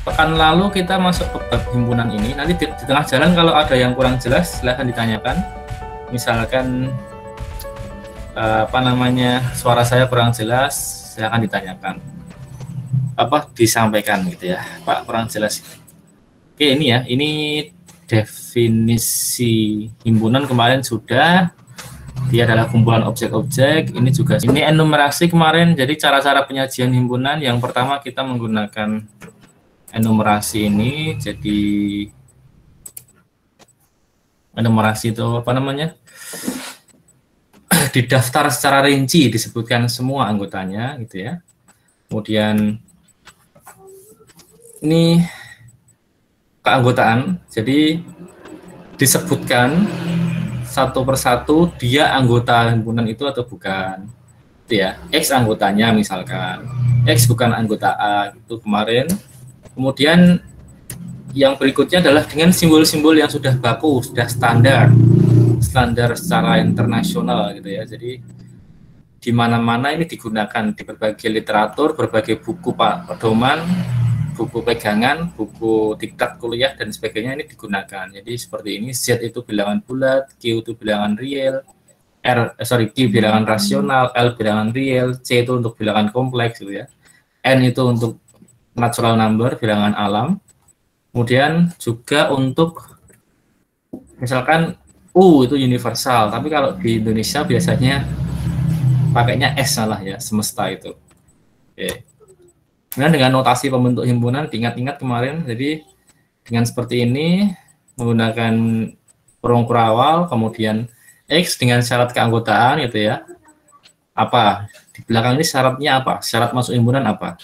pekan lalu kita masuk ke bab himpunan ini. Nanti di tengah jalan kalau ada yang kurang jelas silahkan ditanyakan. Misalkan suara saya kurang jelas, silahkan ditanyakan. Disampaikan gitu ya, Pak kurang jelas. Oke, ini ya, ini definisi himpunan kemarin sudah. Dia adalah kumpulan objek-objek. Ini juga ini enumerasi kemarin. Jadi cara-cara penyajian himpunan yang pertama kita menggunakan enumerasi ini. Jadi enumerasi itu didaftar secara rinci, disebutkan semua anggotanya gitu ya. Kemudian ini keanggotaan. Jadi disebutkan satu persatu dia anggota himpunan itu atau bukan. Itu ya, X anggotanya misalkan. X bukan anggota A itu kemarin. Kemudian yang berikutnya adalah dengan simbol-simbol yang sudah baku, sudah standar secara internasional gitu ya. Jadi di mana-mana ini digunakan di berbagai literatur, berbagai buku pedoman, buku pegangan, buku diktat kuliah dan sebagainya ini digunakan. Jadi seperti ini, Z itu bilangan bulat, Q itu bilangan real, Q bilangan rasional, L bilangan real, C itu untuk bilangan kompleks gitu ya. N itu untuk natural number, bilangan alam. Kemudian juga untuk misalkan U itu universal, tapi kalau di Indonesia biasanya pakainya S salah ya, semesta itu. Oke. Kemudian dengan notasi pembentuk himpunan, diingat-ingat kemarin, jadi dengan seperti ini, menggunakan kurung kurawal, kemudian X dengan syarat keanggotaan gitu ya. Apa? Di belakang ini syaratnya apa? Syarat masuk himpunan apa?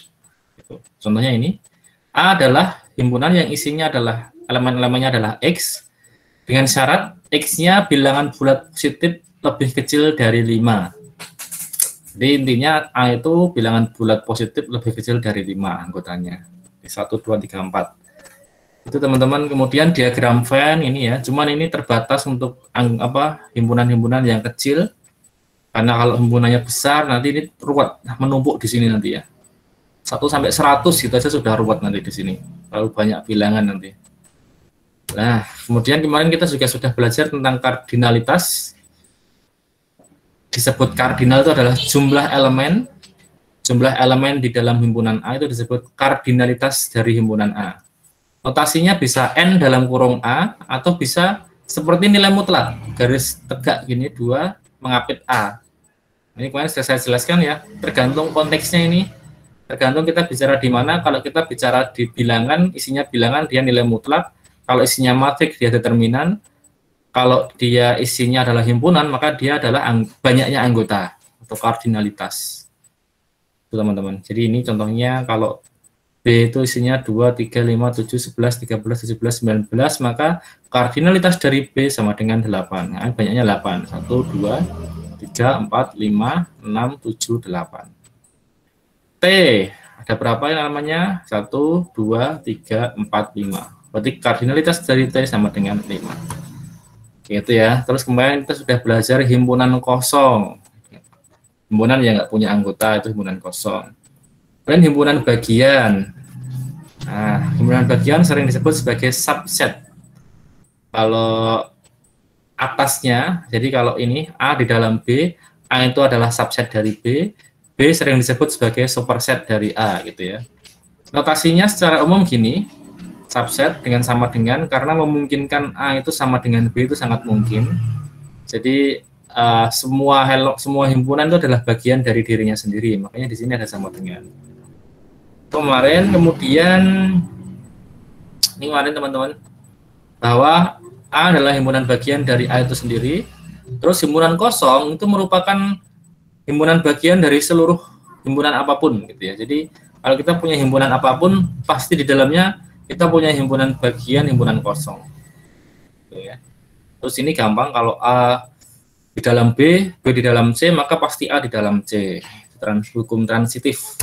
Gitu. Contohnya ini, A adalah himpunan yang isinya adalah, elemen-elemennya adalah X, dengan syarat X-nya bilangan bulat positif lebih kecil dari 5. Jadi intinya A itu bilangan bulat positif lebih kecil dari 5 anggotanya. 1, 2, 3, 4. Itu teman-teman. Kemudian diagram Venn ini ya. Cuman ini terbatas untuk himpunan-himpunan yang kecil. Karena kalau himpunannya besar nanti ini ruwet, menumpuk di sini nanti ya. 1 sampai 100 gitu aja sudah ruwet nanti di sini. Terlalu banyak bilangan nanti. Nah, kemudian kemarin kita juga sudah belajar tentang kardinalitas. Disebut kardinal itu adalah jumlah elemen di dalam himpunan A itu disebut kardinalitas dari himpunan A. Notasinya bisa N dalam kurung A atau bisa seperti nilai mutlak, garis tegak gini 2 mengapit A. Ini kemarin sudah saya jelaskan ya, tergantung konteksnya ini, tergantung kita bicara di mana. Kalau kita bicara di bilangan, isinya bilangan dia nilai mutlak. Kalau isinya matriks dia determinan. Kalau dia isinya adalah himpunan, maka dia adalah banyaknya anggota atau kardinalitas. Itu teman-teman. Jadi ini contohnya kalau B itu isinya 2, 3, 5, 7, 11, 13, 17, 19, maka kardinalitas dari B sama dengan 8. Nah, banyaknya 8. 1, 2, 3, 4, 5, 6, 7, 8. T, ada berapa yang namanya? 1, 2, 3, 4, 5. Berarti kardinalitas dari T sama dengan 5. Gitu ya. Terus kemarin kita sudah belajar himpunan kosong. Himpunan yang nggak punya anggota itu himpunan kosong. Dan himpunan bagian. Nah, himpunan bagian sering disebut sebagai subset. Kalau atasnya, jadi kalau ini A di dalam B, A itu adalah subset dari B, B sering disebut sebagai superset dari A gitu ya. Notasinya secara umum gini, subset dengan sama dengan, karena memungkinkan A itu sama dengan B itu sangat mungkin. Jadi semua himpunan itu adalah bagian dari dirinya sendiri, makanya di sini ada sama dengan. Kemarin kemudian ini kemarin teman-teman bahwa A adalah himpunan bagian dari A itu sendiri. Terus himpunan kosong itu merupakan himpunan bagian dari seluruh himpunan apapun gitu ya. Jadi kalau kita punya himpunan apapun pasti di dalamnya kita punya himpunan bagian, himpunan kosong. Gitu ya. Terus ini gampang, kalau A di dalam B, B di dalam C, maka pasti A di dalam C. Hukum transitif.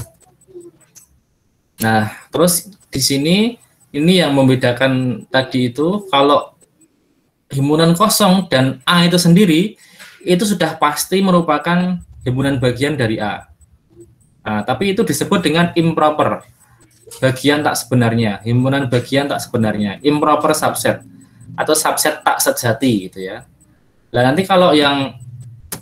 Nah, terus di sini, ini yang membedakan tadi itu, kalau himpunan kosong dan A itu sendiri, itu sudah pasti merupakan himpunan bagian dari A. Nah, tapi itu disebut dengan improper. bagian tak sebenarnya, himpunan bagian tak sebenarnya, improper subset atau subset tak sejati gitu ya. Nah, nanti kalau yang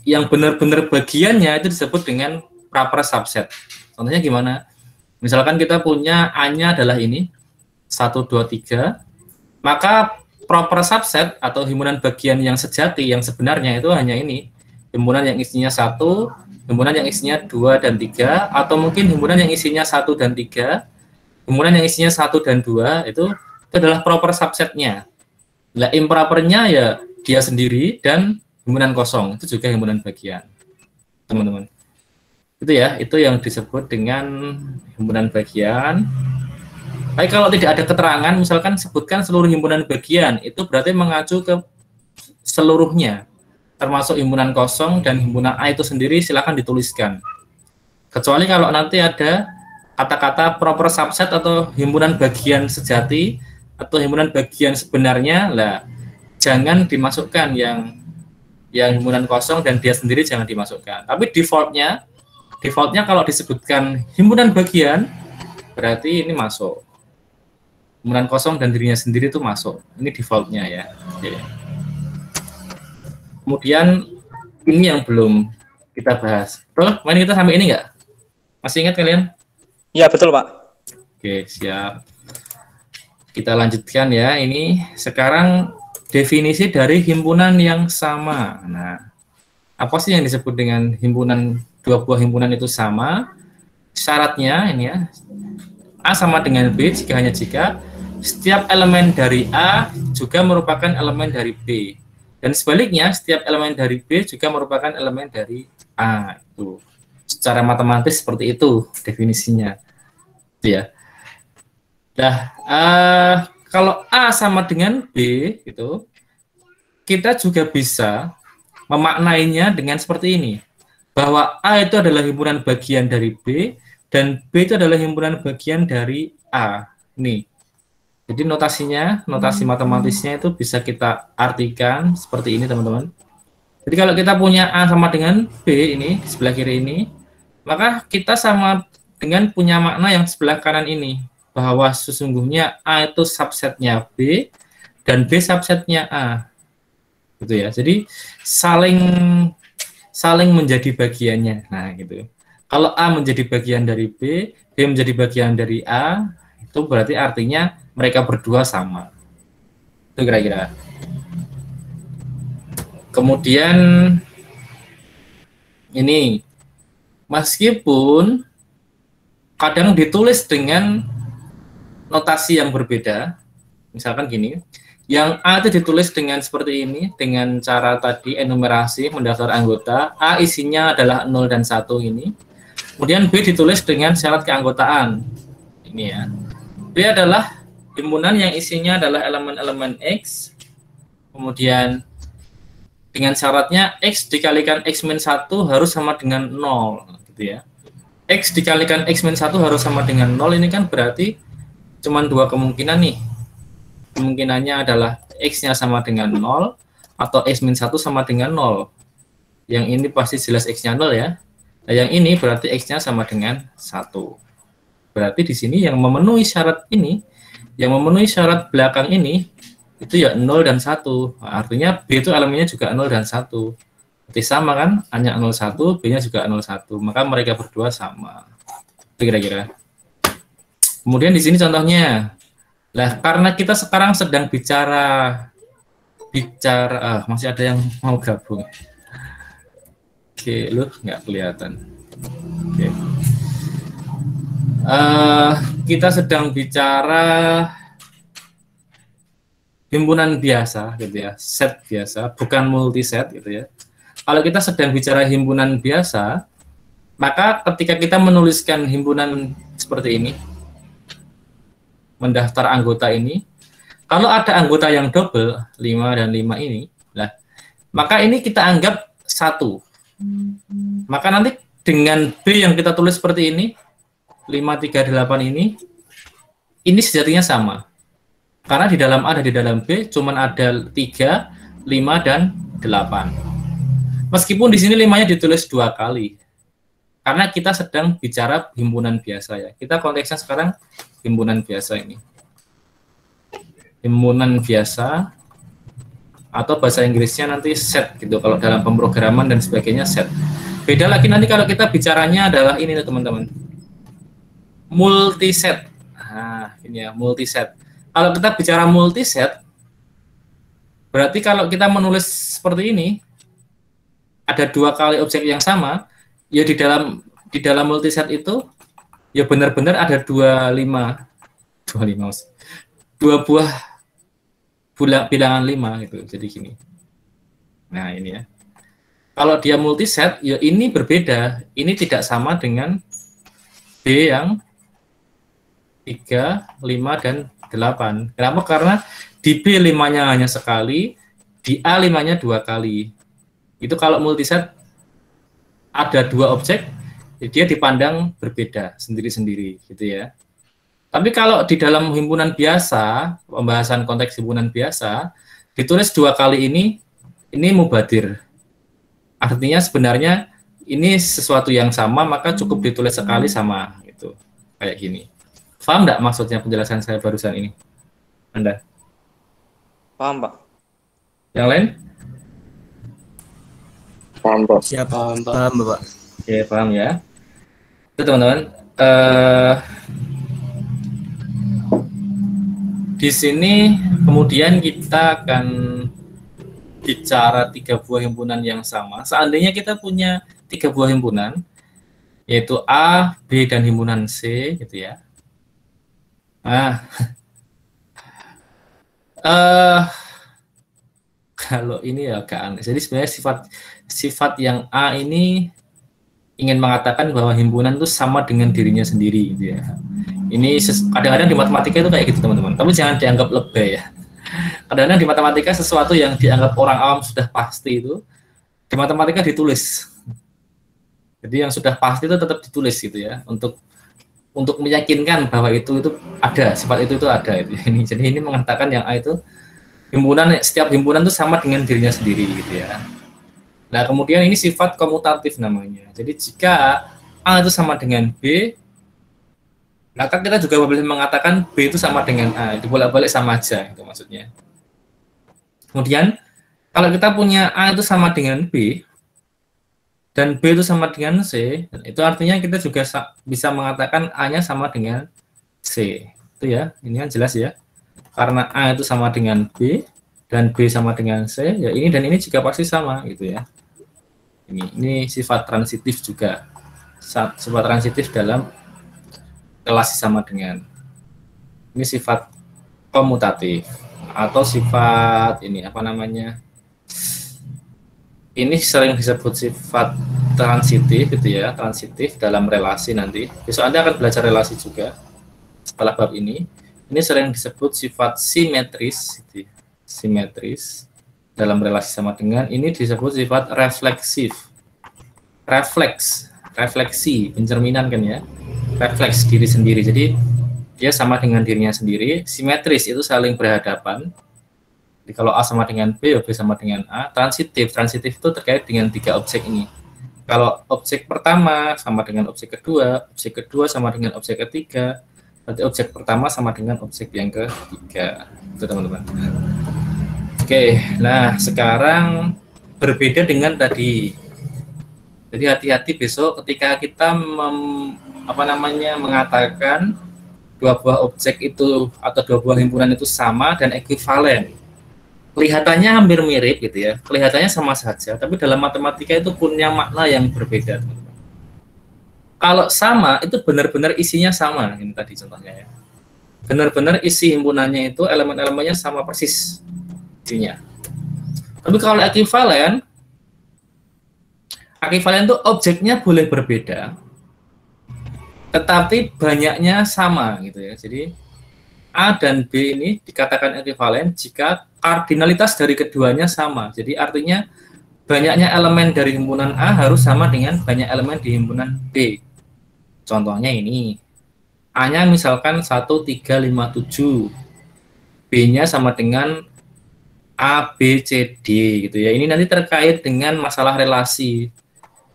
benar-benar bagiannya itu disebut dengan proper subset. Contohnya gimana? Misalkan kita punya A-nya adalah ini 1 2 3, maka proper subset atau himpunan bagian yang sejati yang sebenarnya itu hanya ini. Himpunan yang isinya 1, himpunan yang isinya 2 dan 3, atau mungkin himpunan yang isinya 1 dan 3, himpunan yang isinya 1 dan 2 itu adalah proper subsetnya. Nah, impropernya ya dia sendiri dan himpunan kosong itu juga himpunan bagian, teman-teman. Itu ya, itu yang disebut dengan himpunan bagian. Tapi kalau tidak ada keterangan, misalkan sebutkan seluruh himpunan bagian, itu berarti mengacu ke seluruhnya, termasuk himpunan kosong dan himpunan A itu sendiri, silakan dituliskan. Kecuali kalau nanti ada kata-kata proper subset atau himpunan bagian sejati atau himpunan bagian sebenarnya, lah jangan dimasukkan yang himpunan kosong dan dia sendiri jangan dimasukkan. Tapi defaultnya kalau disebutkan himpunan bagian berarti ini masuk. Himpunan kosong dan dirinya sendiri itu masuk. Ini defaultnya ya. Oke. Kemudian ini yang belum kita bahas. Betul? Main kita sampai ini nggak? Masih ingat kalian? Iya betul Pak. Oke, siap. Kita lanjutkan ya. Ini sekarang definisi dari himpunan yang sama. Nah, apa sih yang disebut dengan himpunan, dua buah himpunan itu sama? Syaratnya ini ya, A sama dengan B jika setiap elemen dari A juga merupakan elemen dari B. Dan sebaliknya, setiap elemen dari B juga merupakan elemen dari A. Itu secara matematis seperti itu definisinya. Itu ya. Nah, kalau A sama dengan B, gitu, kita juga bisa memaknainya dengan seperti ini, bahwa A itu adalah himpunan bagian dari B, dan B itu adalah himpunan bagian dari A. Nih, jadi notasi matematisnya itu bisa kita artikan seperti ini, teman-teman. Jadi kalau kita punya A sama dengan B ini, di sebelah kiri ini, maka kita sama dengan punya makna yang sebelah kanan ini, bahwa sesungguhnya A itu subsetnya B dan B subsetnya A, gitu ya. Jadi saling menjadi bagiannya. Nah, gitu. Kalau A menjadi bagian dari B, B menjadi bagian dari A, itu berarti artinya mereka berdua sama. Itu kira-kira. Kemudian ini, meskipun kadang ditulis dengan notasi yang berbeda, misalkan gini, yang A itu ditulis dengan seperti ini, dengan cara tadi enumerasi mendaftar anggota, A isinya adalah 0 dan 1 ini, kemudian B ditulis dengan syarat keanggotaan, ini ya, B adalah himpunan yang isinya adalah elemen-elemen X, kemudian dengan syaratnya X dikalikan X-1 harus sama dengan 0, gitu ya. X dikalikan X-1 harus sama dengan 0, ini kan berarti cuman dua kemungkinan nih. Kemungkinannya adalah X-nya sama dengan 0 atau X-1 sama dengan 0. Yang ini pasti jelas X-nya 0 ya. Nah, yang ini berarti X-nya sama dengan 1. Berarti di sini yang memenuhi syarat ini, yang memenuhi syarat belakang ini, itu ya 0 dan 1. Nah, artinya B itu elemennya juga 0 dan 1. Berarti sama kan? A-nya 01, B-nya juga 01. Maka mereka berdua sama. Itu kira-kira. Kemudian di sini contohnya, lah karena kita sekarang sedang bicara masih ada yang mau gabung. Oke, lu nggak kelihatan. Oke. Kita sedang bicara himpunan biasa, gitu ya, set biasa, bukan multiset, gitu ya. Kalau kita sedang bicara himpunan biasa, maka ketika kita menuliskan himpunan seperti ini, mendaftar anggota ini, kalau ada anggota yang double 5 dan 5 ini, lah, maka ini kita anggap 1. Maka nanti dengan B yang kita tulis seperti ini, 5 3 8 ini sejatinya sama. Karena di dalam A dan di dalam B cuman ada 3, 5 dan 8. Meskipun di sini 5-nya ditulis 2 kali. Karena kita sedang bicara himpunan biasa ya. Kita konteksnya sekarang himpunan biasa ini. Himpunan biasa atau bahasa Inggrisnya nanti set gitu. Kalau dalam pemrograman dan sebagainya set. Beda lagi nanti kalau kita bicaranya adalah ini teman-teman. Multiset. Nah, ini ya multiset. Kalau kita bicara multiset, berarti kalau kita menulis seperti ini, ada 2 kali objek yang sama, ya di dalam multiset itu ya benar-benar ada 25 buah bilangan 5 gitu. Jadi gini. Nah, ini ya. Kalau dia multiset, ya ini berbeda. Ini tidak sama dengan B yang 3, 5 dan 8. Kenapa? Karena di B 5-nya hanya sekali, di A 5-nya 2 kali. Itu kalau multiset ada 2 objek, dia dipandang berbeda sendiri-sendiri gitu ya. Tapi kalau di dalam himpunan biasa, pembahasan konteks himpunan biasa, ditulis 2 kali ini mubadir. Artinya sebenarnya ini sesuatu yang sama, maka cukup ditulis sekali sama gitu. Kayak gini. Paham enggak maksudnya penjelasan saya barusan ini? Anda? Paham, Pak. Yang lain? Paham, Pak. Siap, paham, Bapak. Oke, paham ya. Itu teman-teman. Di sini kemudian kita akan bicara 3 buah himpunan yang sama. Seandainya kita punya 3 buah himpunan, yaitu A, B, dan himpunan C, gitu ya. Nah, kalau ini ya agak aneh. Jadi sebenarnya sifat yang A ini ingin mengatakan bahwa himpunan itu sama dengan dirinya sendiri, gitu ya. Ini kadang-kadang di matematika itu kayak gitu teman-teman. Tapi jangan dianggap lebay ya. Kadang-kadang di matematika sesuatu yang dianggap orang awam sudah pasti itu di matematika ditulis. Jadi yang sudah pasti itu tetap ditulis gitu ya, untuk meyakinkan bahwa itu ada, sifat itu ada. Ini jadi ini mengatakan yang A itu setiap himpunan itu sama dengan dirinya sendiri gitu ya. Nah, kemudian ini sifat komutatif namanya. Jadi jika A itu sama dengan B, maka kita juga boleh mengatakan B itu sama dengan A, itu bolak-balik sama aja, itu maksudnya. Kemudian, kalau kita punya A itu sama dengan B, dan B itu sama dengan C, itu artinya kita juga bisa mengatakan A-nya sama dengan C. Itu ya, ini kan jelas ya. Karena A itu sama dengan B, dan B sama dengan C, ya ini dan ini juga pasti sama, gitu ya. Ini sifat transitif juga. Sifat transitif dalam relasi sama dengan. Ini sifat komutatif atau sifat ini apa namanya? Ini sering disebut sifat transitif gitu ya, transitif dalam relasi nanti. Besok Anda akan belajar relasi juga setelah bab ini. Ini sering disebut sifat simetris gitu ya. Simetris dalam relasi sama dengan. Ini disebut sifat refleksif. Refleksi, pencerminan kan ya. Refleks diri sendiri, jadi dia sama dengan dirinya sendiri. Simetris itu saling berhadapan. Jadi kalau A sama dengan B, B sama dengan A. Transitif itu terkait dengan 3 objek ini. Kalau objek pertama sama dengan objek kedua sama dengan objek ketiga, berarti objek pertama sama dengan objek yang ketiga. Itu teman-teman. Oke, nah sekarang berbeda dengan tadi. Jadi hati-hati besok ketika kita mengatakan 2 buah objek itu atau 2 buah himpunan itu sama dan ekuivalen. Kelihatannya hampir mirip gitu ya, kelihatannya sama saja, tapi dalam matematika itu punya makna yang berbeda, teman-teman. Kalau sama itu benar-benar isinya sama, ini tadi contohnya ya. Benar-benar isi himpunannya itu elemen-elemennya sama persis isinya. Tapi kalau ekuivalen itu objeknya boleh berbeda, tetapi banyaknya sama gitu ya. Jadi A dan B ini dikatakan ekuivalen jika kardinalitas dari keduanya sama. Jadi artinya banyaknya elemen dari himpunan A harus sama dengan banyak elemen di himpunan B. Contohnya ini. A-nya misalkan 1, 3, 5, 7. B-nya sama dengan A, B, C, D gitu ya. Ini nanti terkait dengan masalah relasi.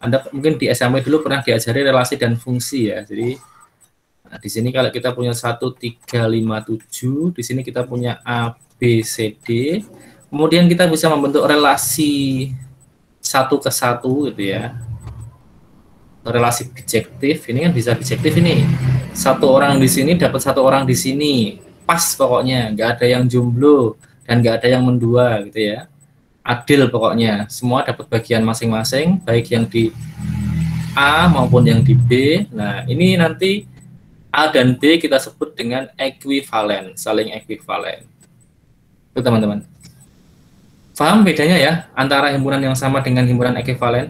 Anda mungkin di SMA dulu pernah diajari relasi dan fungsi ya. Jadi di sini kalau kita punya 1, 3, 5, 7, di sini kita punya A, B, C, D. Kemudian kita bisa membentuk relasi 1 ke 1 gitu ya. Relasi bijektif, ini kan bisa bijektif ini. 1 orang di sini dapat 1 orang di sini. Pas pokoknya, nggak ada yang jomblo dan nggak ada yang mendua gitu ya. Adil pokoknya, semua dapat bagian masing-masing, baik yang di A maupun yang di B. Nah, ini nanti A dan B kita sebut dengan ekuivalen, saling ekuivalen. Itu teman-teman. Paham bedanya ya antara himpunan yang sama dengan himpunan ekuivalen?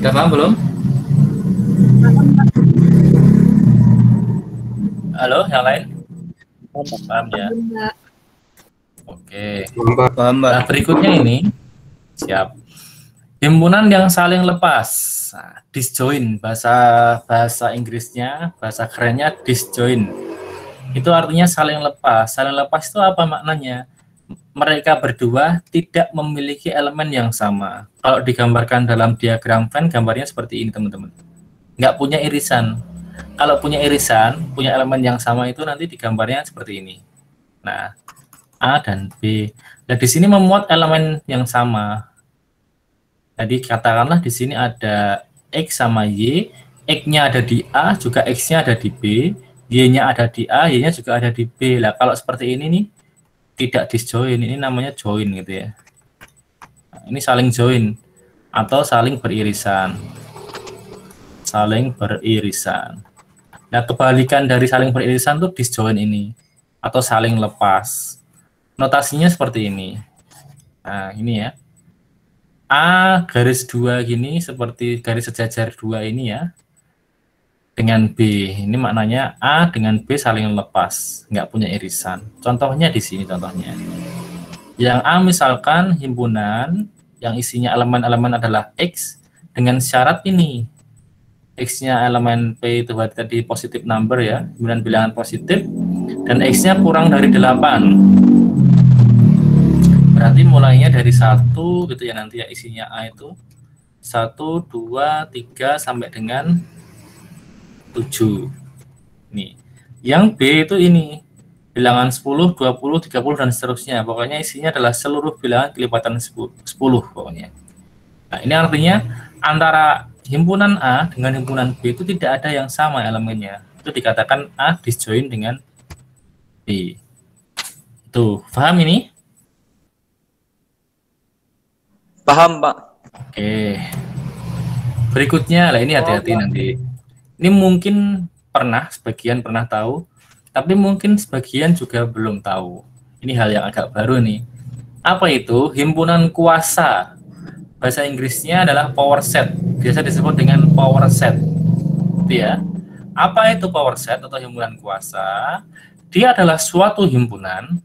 Sudah paham belum? Halo, yang lain? Paham ya? Oke. Paham, Mbak. Nah, berikutnya ini, siap. Himpunan yang saling lepas. Nah, disjoin, bahasa Inggrisnya, bahasa kerennya disjoin. Itu artinya saling lepas. Saling lepas itu apa maknanya? Mereka berdua tidak memiliki elemen yang sama. Kalau digambarkan dalam diagram Venn, gambarnya seperti ini, teman-teman. Nggak punya irisan. Kalau punya irisan, punya elemen yang sama itu nanti digambarnya seperti ini. Nah, A dan B. Nah, di sini memuat elemen yang sama. Jadi katakanlah di sini ada X sama Y, X-nya ada di A, juga X-nya ada di B, Y-nya ada di A, Y-nya juga ada di B. Lah kalau seperti ini nih, tidak disjoin, ini namanya join gitu ya. Nah, ini saling join atau saling beririsan. Saling beririsan. Nah, kebalikan dari saling beririsan tuh disjoin ini atau saling lepas. Notasinya seperti ini. Nah, ini ya. A garis 2 gini seperti garis sejajar 2 ini ya. Dengan B. Ini maknanya A dengan B saling lepas, nggak punya irisan. Contohnya di sini contohnya. Yang A misalkan himpunan yang isinya elemen-elemen adalah X dengan syarat ini. X-nya elemen P itu tadi positif number ya, himpunan bilangan positif, dan X-nya kurang dari 8. Berarti mulainya dari 1 gitu ya nanti ya, isinya A itu 1, 2, 3 sampai dengan 7. Nih. Yang B itu ini bilangan 10, 20, 30 dan seterusnya. Pokoknya isinya adalah seluruh bilangan kelipatan 10 pokoknya. Nah, ini artinya antara himpunan A dengan himpunan B itu tidak ada yang sama elemennya. Itu dikatakan A disjoin dengan B. Tuh, paham ini? Paham, Pak. Oke. Berikutnya, lah ini hati-hati nanti. Ini mungkin sebagian pernah tahu, tapi mungkin sebagian juga belum tahu. Ini hal yang agak baru nih. Apa itu? Himpunan kuasa. Bahasa Inggrisnya adalah power set. Biasa disebut dengan power set. Gitu ya. Apa itu power set atau himpunan kuasa? Dia adalah suatu himpunan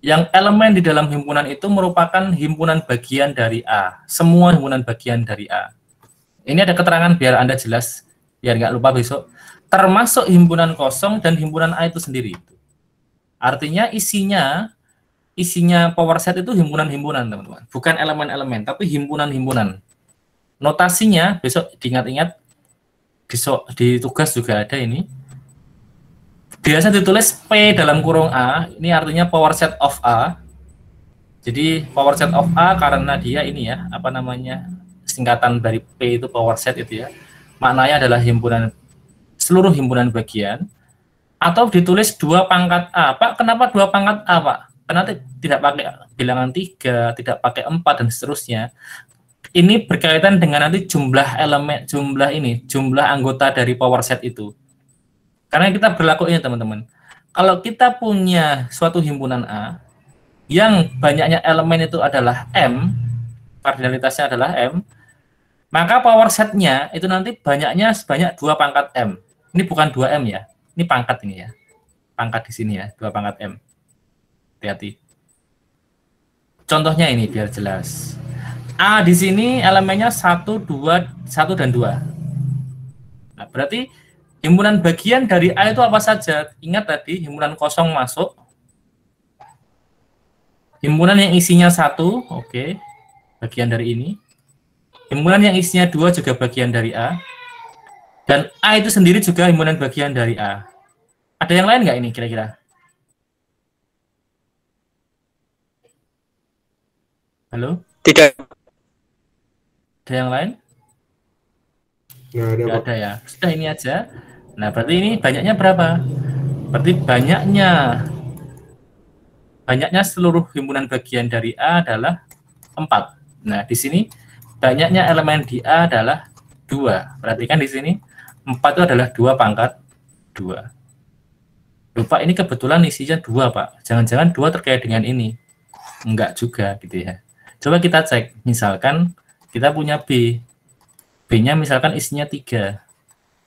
yang elemen di dalam himpunan itu merupakan himpunan bagian dari A. Semua himpunan bagian dari A. Ini ada keterangan biar Anda jelas, biar nggak lupa besok. Termasuk himpunan kosong dan himpunan A itu sendiri. Artinya isinya power set itu himpunan-himpunan, teman-teman. Bukan elemen-elemen, tapi himpunan-himpunan. Notasinya, besok diingat-ingat, di tugas juga ada ini. Biasa ditulis P dalam kurung A, ini artinya power set of A. Jadi power set of A karena dia ini ya, apa namanya, singkatan dari P itu power set itu ya. Maknanya adalah seluruh himpunan bagian. Atau ditulis 2 pangkat A. Pak, kenapa 2 pangkat A, Pak? Karena tidak pakai bilangan 3, tidak pakai 4 dan seterusnya. Ini berkaitan dengan nanti jumlah elemen, jumlah anggota dari power set itu. Karena kita berlaku ini teman-teman. Kalau kita punya suatu himpunan A yang banyaknya elemen itu adalah M, kardinalitasnya adalah M, maka power setnya itu nanti banyaknya sebanyak 2 pangkat M. Ini bukan 2M ya, ini pangkat ini ya. Pangkat di sini ya, 2 pangkat M. Hati-hati. Contohnya ini biar jelas. A di sini elemennya 1, 1 dan 2. Nah, berarti himpunan bagian dari A itu apa saja? Ingat tadi, himpunan kosong masuk. Himpunan yang isinya 1, oke. bagian dari ini. Himpunan yang isinya 2 juga bagian dari A. Dan A itu sendiri juga himpunan bagian dari A. Ada yang lain nggak ini kira-kira? Halo? Tidak. Ada yang lain? Nggak ada ya. Sudah ini aja. Nah, berarti ini banyaknya berapa? Berarti banyaknya seluruh himpunan bagian dari A adalah 4. Nah, di sini banyaknya elemen di A adalah 2. Perhatikan di sini 4 itu adalah 2 pangkat 2. Lupa ini kebetulan isinya 2, Pak. Jangan-jangan 2 terkait dengan ini. Enggak juga gitu ya. Coba kita cek. Misalkan kita punya B. B-nya misalkan isinya 3.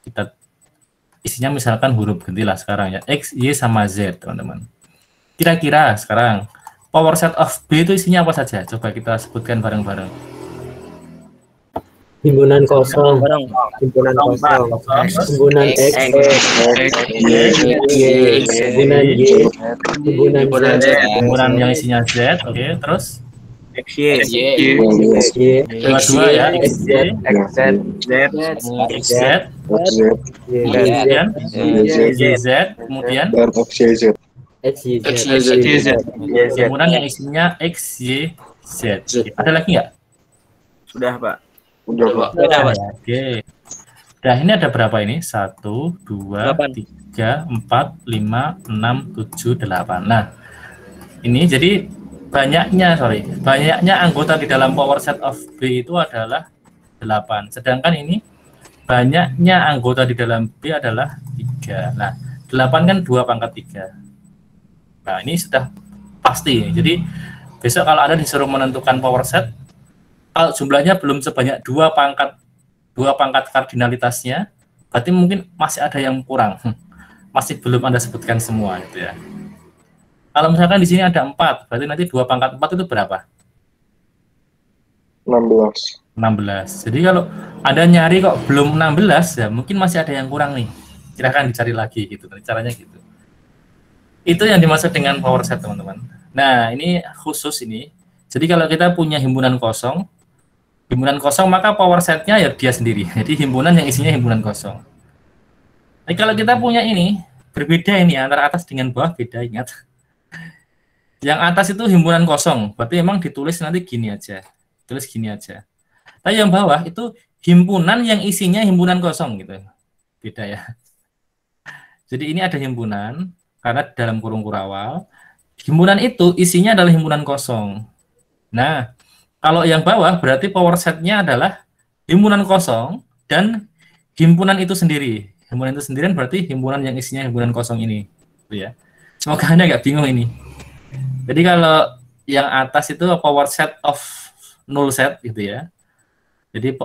Kita isinya misalkan huruf gantilah sekarang ya. X, Y, sama Z, teman-teman. Kira-kira sekarang power set of B itu isinya apa saja? Coba kita sebutkan bareng-bareng. Himpunan kosong, himpunan kosong, himpunan X, himpunan Y, himpunan Z, Himpunan yang isinya Z, oke, terus Y, dua ya, X, Y, X, Z, kemudian Y, Z, kemudian X, Y, Z. himpunan yang isinya X, Y, Z. Ada lagi nggak? Sudah, Pak. Oke. Nah, ini ada berapa ini? 1, 2, 3, 4, 5, 6, 7, 8. Nah, ini jadi banyaknya anggota di dalam power set of B itu adalah 8. Sedangkan ini banyaknya anggota di dalam B adalah 3. Nah, 8 kan 2 pangkat 3. Nah, ini sudah pasti. Jadi, besok kalau ada disuruh menentukan power set, kalau jumlahnya belum sebanyak 2 pangkat kardinalitasnya, berarti mungkin masih ada yang kurang. Masih belum Anda sebutkan semua gitu ya. Kalau misalkan di sini ada 4, berarti nanti 2 pangkat 4 itu berapa? 16. Jadi kalau Anda nyari kok belum 16, ya mungkin masih ada yang kurang nih. Silahkan dicari lagi gitu. Caranya gitu. Itu yang dimaksud dengan power set, teman-teman. Nah, ini khusus ini. Jadi kalau kita punya himpunan kosong, maka power set-nya ya dia sendiri. Jadi himpunan yang isinya himpunan kosong. Jadi kalau kita punya ini, berbeda ini antara atas dengan bawah, beda, ingat. Yang atas itu himpunan kosong, berarti memang ditulis nanti gini aja. Tulis gini aja. Tapi yang bawah itu himpunan yang isinya himpunan kosong gitu. Beda ya. Jadi ini ada himpunan, karena dalam kurung kurawal, himpunan itu isinya adalah himpunan kosong. Nah, kalau yang bawah berarti power set-nya adalah himpunan kosong dan himpunan itu sendiri. Himpunan itu sendirian berarti himpunan yang isinya himpunan kosong ini. Gitu ya. Semoga Anda nggak bingung ini. Jadi kalau yang atas itu power set of null set gitu ya. Jadi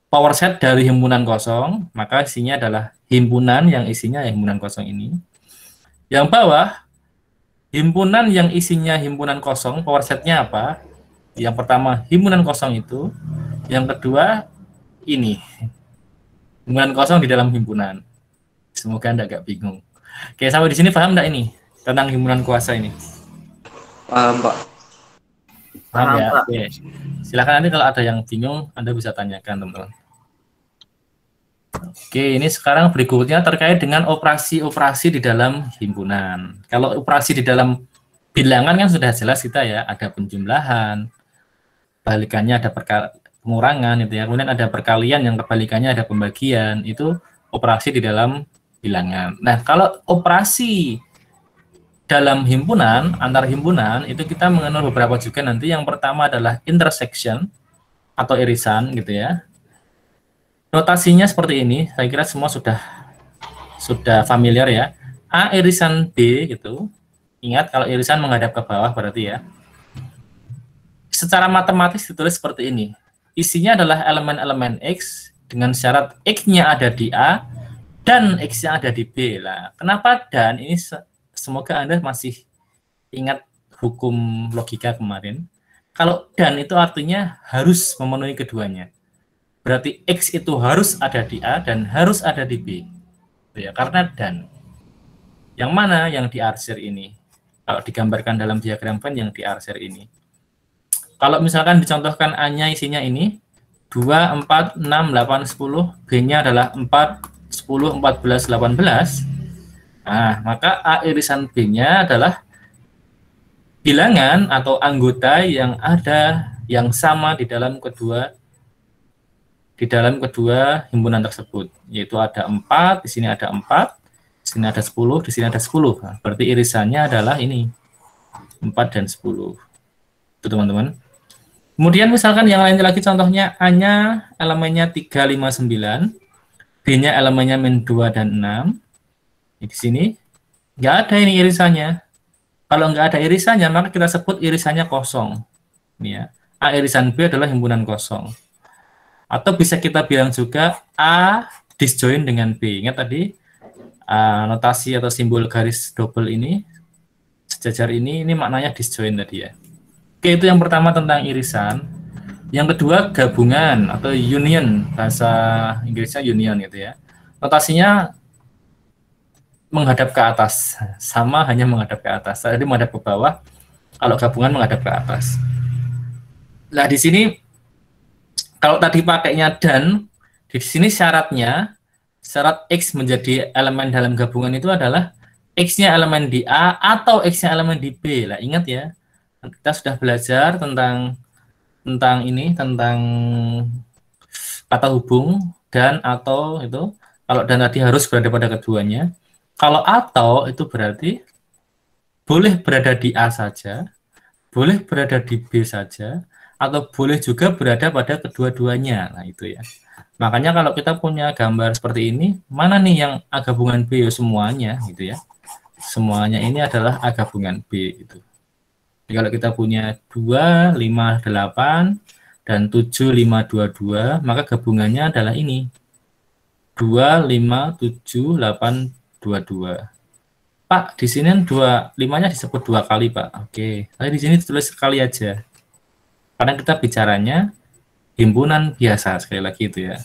power set dari himpunan kosong, maka isinya adalah himpunan yang isinya himpunan kosong ini. Yang bawah himpunan yang isinya himpunan kosong, power set-nya apa? Yang pertama, himpunan kosong itu. Yang kedua, ini. Himpunan kosong di dalam himpunan. Semoga Anda agak bingung. Oke, sampai di sini paham enggak ini? Tentang himpunan kuasa ini? Paham, Pak. Paham ya? Oke. Silakan nanti kalau ada yang bingung, Anda bisa tanyakan, teman-teman. Oke, ini sekarang berikutnya terkait dengan operasi-operasi di dalam himpunan. Kalau operasi di dalam bilangan kan sudah jelas kita ya, ada penjumlahan, balikannya ada pengurangan itu ya. Kemudian ada perkalian yang kebalikannya ada pembagian, itu operasi di dalam bilangan. Nah, kalau operasi dalam himpunan, antar himpunan, itu kita mengenal beberapa juga nanti. Yang pertama adalah intersection atau irisan gitu ya. Notasinya seperti ini, saya kira semua sudah familiar ya. A irisan B gitu. Ingat kalau irisan menghadap ke bawah berarti ya. Secara matematis ditulis seperti ini. Isinya adalah elemen-elemen X dengan syarat X-nya ada di A dan X-nya ada di B. Lah, kenapa dan? Ini semoga Anda masih ingat hukum logika kemarin. Kalau dan itu artinya harus memenuhi keduanya. Berarti X itu harus ada di A dan harus ada di B. Ya, karena dan. Yang mana yang diarsir ini? Kalau digambarkan dalam diagram Venn yang di R-share ini. Kalau misalkan dicontohkan A-nya isinya ini, 2, 4, 6, 8, 10, B-nya adalah 4, 10, 14, 18. Nah, maka A irisan B-nya adalah bilangan atau anggota yang ada yang sama di dalam kedua himpunan tersebut, yaitu ada 4, di sini ada 4, di sini ada 10, di sini ada 10. Nah, berarti irisannya adalah ini 4 dan 10. Itu teman-teman. Kemudian misalkan yang lain lagi, contohnya A-nya elemennya 3, 5, 9, B-nya elemennya min 2 dan 6. Di sini nggak ada ini irisannya. Kalau nggak ada irisannya, maka kita sebut irisannya kosong. Ini ya. A irisan B adalah himpunan kosong. Atau bisa kita bilang juga A disjoin dengan B. Ingat tadi notasi atau simbol garis double ini, sejajar ini maknanya disjoin tadi ya. Oke, itu yang pertama tentang irisan. Yang kedua gabungan atau union, bahasa Inggrisnya union gitu ya. Notasinya menghadap ke atas, sama hanya menghadap ke atas. Tadi menghadap ke bawah, kalau gabungan menghadap ke atas. Nah, di sini kalau tadi pakainya dan, di sini syarat X menjadi elemen dalam gabungan itu adalah X-nya elemen di A atau X-nya elemen di B. Lah, ingat ya, kita sudah belajar tentang kata hubung dan atau itu. Kalau dan tadi harus berada pada keduanya. Kalau atau itu berarti boleh berada di A saja, boleh berada di B saja, atau boleh juga berada pada kedua-duanya. Nah, itu ya. Makanya kalau kita punya gambar seperti ini, mana nih yang A gabungan B? Ya, semuanya gitu ya. Semuanya ini adalah A gabungan B itu. Jadi kalau kita punya 2, 5, 8 dan 7, 5, 2, maka gabungannya adalah ini. 2, 5, 7, 8, 2. Pak, di sini 5-nya disebut 2 kali, Pak. Oke, tapi di sini ditulis sekali aja. Karena kita bicaranya himpunan biasa, sekali lagi itu ya.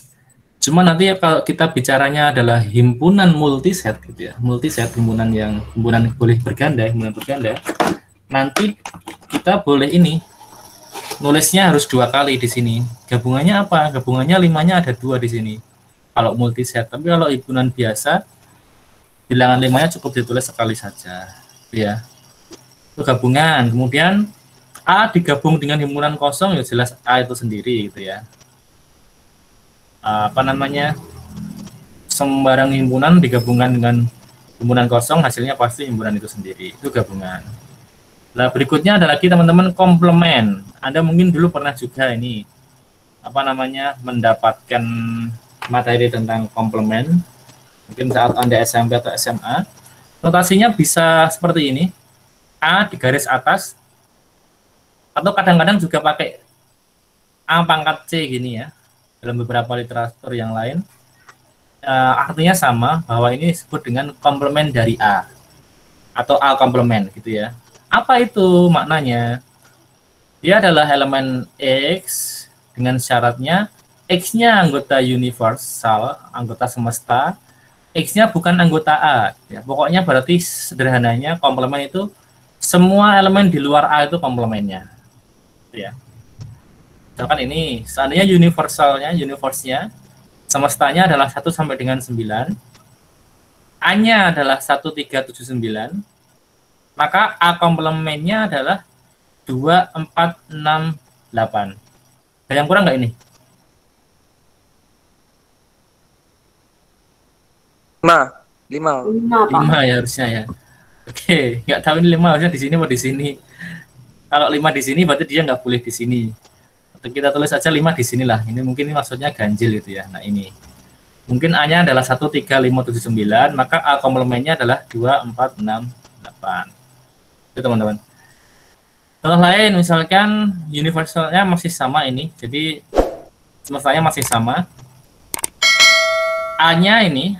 Cuma nanti ya kalau kita bicaranya adalah himpunan multiset gitu ya. Multiset himpunan boleh berganda, himpunan berganda. Nanti kita boleh ini nulisnya harus 2 kali di sini. Gabungannya apa? Gabungannya 5-nya ada 2 di sini. Kalau multiset, tapi kalau himpunan biasa bilangan 5-nya cukup ditulis sekali saja, ya. Itu gabungan. Kemudian A digabung dengan himpunan kosong, ya jelas A itu sendiri, gitu ya. Sembarang himpunan digabungkan dengan himpunan kosong, hasilnya pasti himpunan itu sendiri. Itu gabungan. Nah, berikutnya ada lagi teman-teman komplement. Anda mungkin dulu pernah juga ini mendapatkan materi tentang komplement. Mungkin saat Anda SMP atau SMA, notasinya bisa seperti ini, A di garis atas, atau kadang-kadang juga pakai A pangkat C gini ya, dalam beberapa literatur yang lain. Artinya sama, bahwa ini disebut dengan komplement dari A, atau A komplement gitu ya. Apa itu maknanya? Dia adalah elemen X dengan syaratnya X-nya anggota universal, anggota semesta, X-nya bukan anggota A. Ya, pokoknya berarti sederhananya komplement itu semua elemen di luar A itu komplementnya. Ya. Misalkan ini, seandainya universe-nya, semestanya adalah 1 sampai dengan 9, A-nya adalah 1379, maka A komplementnya adalah 2, 4, 6, 8. Ada yang kurang nggak ini? 5 ya harusnya ya. Oke, nggak tahu ini 5 harusnya di sini atau di sini. Kalau 5 di sini berarti dia nggak boleh di sini. Atau kita tulis aja 5 di sinilah. Ini mungkin ini maksudnya ganjil itu ya. Nah, ini. Mungkin A-nya adalah 1, 3, 5, 7, 9, maka A komplementnya adalah 2, 4, 6, 8. Itu teman-teman. Contoh lain misalkan universalnya masih sama ini. Jadi semestanya masih sama. A-nya ini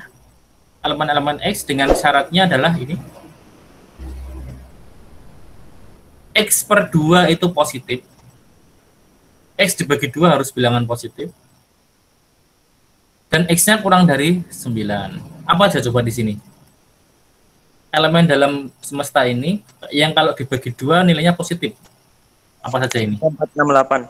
elemen-elemen X dengan syaratnya adalah ini. X per 2 itu positif. X dibagi 2 harus bilangan positif. Dan X-nya kurang dari 9. Apa aja coba di sini? elemen dalam semesta ini yang kalau dibagi 2 nilainya positif. Apa saja ini? 2468.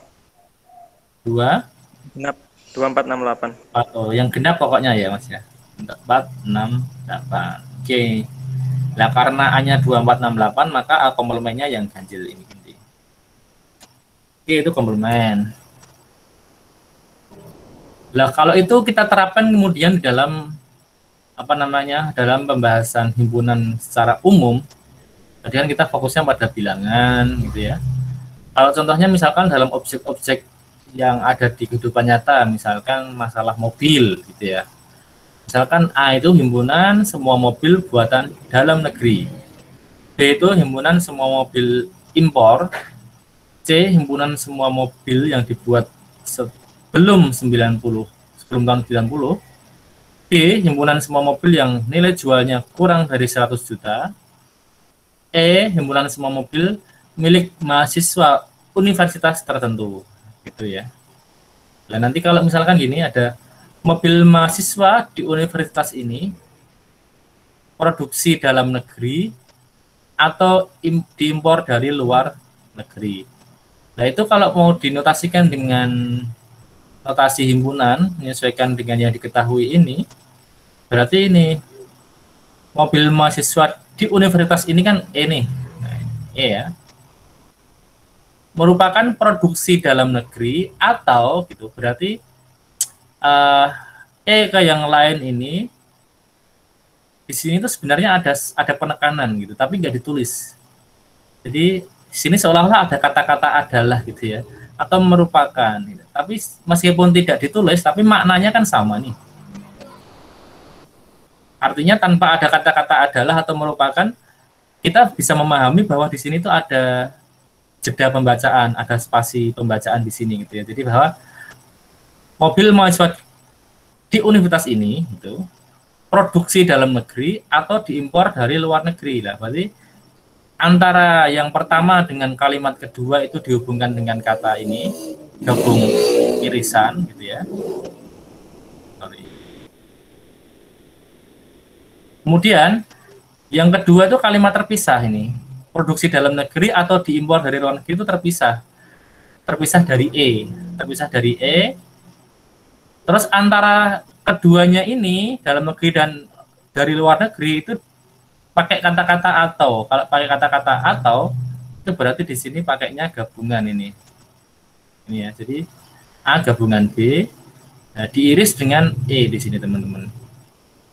2 Genap 2468. Oh, yang genap pokoknya ya Mas ya. 468. Oke. Nah, karena A-nya 2468 maka A komplemennya yang ganjil ini. Oke, itu komplemen. Nah, kalau itu kita terapkan kemudian di dalam dalam pembahasan himpunan secara umum, tadi kan kita fokusnya pada bilangan gitu ya. Kalau contohnya misalkan dalam objek-objek yang ada di kehidupan nyata, misalkan masalah mobil gitu ya. Misalkan A itu himpunan semua mobil buatan dalam negeri. B itu himpunan semua mobil impor. C himpunan semua mobil yang dibuat sebelum tahun 90. D himpunan semua mobil yang nilai jualnya kurang dari 100 juta. E himpunan semua mobil milik mahasiswa universitas tertentu gitu ya. Nah, nanti kalau misalkan gini ada mobil mahasiswa di universitas ini produksi dalam negeri atau diimpor dari luar negeri. Nah, itu kalau mau dinotasikan dengan notasi himpunan menyesuaikan dengan yang diketahui ini, berarti ini mobil mahasiswa di universitas ini kan E nih. Nah, E ya. Merupakan produksi dalam negeri atau gitu berarti ke yang lain ini di sini tuh sebenarnya ada penekanan gitu tapi nggak ditulis. Jadi di sini seolah-olah ada kata-kata adalah gitu ya atau merupakan gitu. Tapi meskipun tidak ditulis tapi maknanya kan sama nih. Artinya tanpa ada kata-kata adalah atau merupakan kita bisa memahami bahwa di sini tuh ada jeda pembacaan, ada spasi pembacaan di sini gitu ya. Jadi bahwa mobil mahasiswa di universitas ini itu produksi dalam negeri atau diimpor dari luar negeri lah. Berarti antara yang pertama dengan kalimat kedua itu dihubungkan dengan kata ini gabung irisan gitu ya. Kemudian yang kedua itu kalimat terpisah ini. Produksi dalam negeri atau diimpor dari luar negeri itu terpisah dari E. Terus antara keduanya ini dalam negeri dan dari luar negeri itu pakai kata-kata atau. Kalau pakai kata-kata atau itu berarti di sini pakainya gabungan ini ya. Jadi A gabungan B, nah, diiris dengan E di sini teman-teman.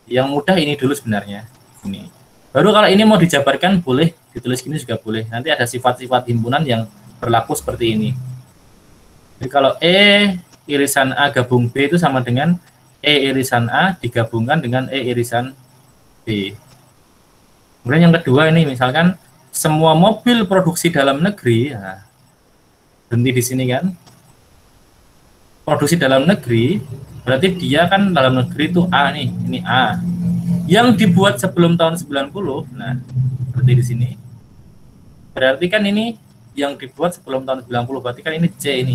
Yang mudah ini dulu sebenarnya ini. Baru kalau ini mau dijabarkan boleh ditulis gini juga boleh. Nanti ada sifat-sifat himpunan yang berlaku seperti ini. Jadi kalau E irisan A gabung B itu sama dengan E irisan A digabungkan dengan E irisan B. Kemudian yang kedua ini misalkan semua mobil produksi dalam negeri, nah, berhenti di sini kan. Produksi dalam negeri berarti dia kan dalam negeri itu A nih, ini A. Yang dibuat sebelum tahun 90, nah seperti di sini. Berarti kan ini yang dibuat sebelum tahun 90, berarti kan ini C ini.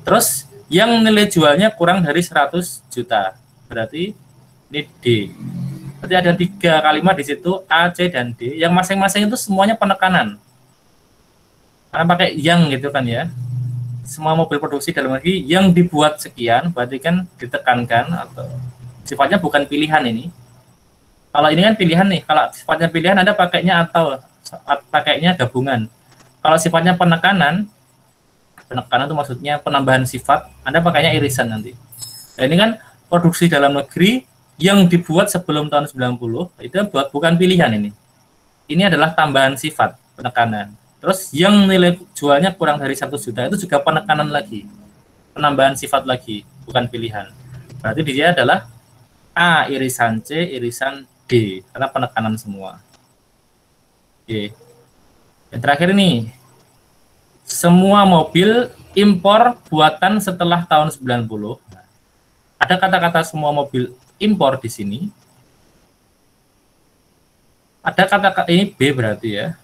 Terus yang nilai jualnya kurang dari 100 juta, berarti ini D. Berarti ada 3 kalimat di situ A, C, dan D, yang masing-masing itu semuanya penekanan. Karena pakai yang gitu kan ya. Semua mobil produksi dalam negeri yang dibuat sekian, berarti kan ditekankan atau sifatnya bukan pilihan ini. Kalau ini kan pilihan nih, kalau sifatnya pilihan Anda pakainya atau pakainya gabungan. Kalau sifatnya penekanan itu maksudnya penambahan sifat, Anda pakainya irisan nanti. Nah, ini kan produksi dalam negeri yang dibuat sebelum tahun 90, itu bukan pilihan ini. Ini adalah tambahan sifat, penekanan. Terus yang nilai jualnya kurang dari 1 juta itu juga penekanan lagi. Penambahan sifat lagi, bukan pilihan. Berarti dia adalah A irisan C irisan D, karena penekanan semua. Oke. Yang terakhir ini, semua mobil impor buatan setelah tahun 90. Ada kata-kata semua mobil impor di sini. Ada kata-kata ini B berarti ya.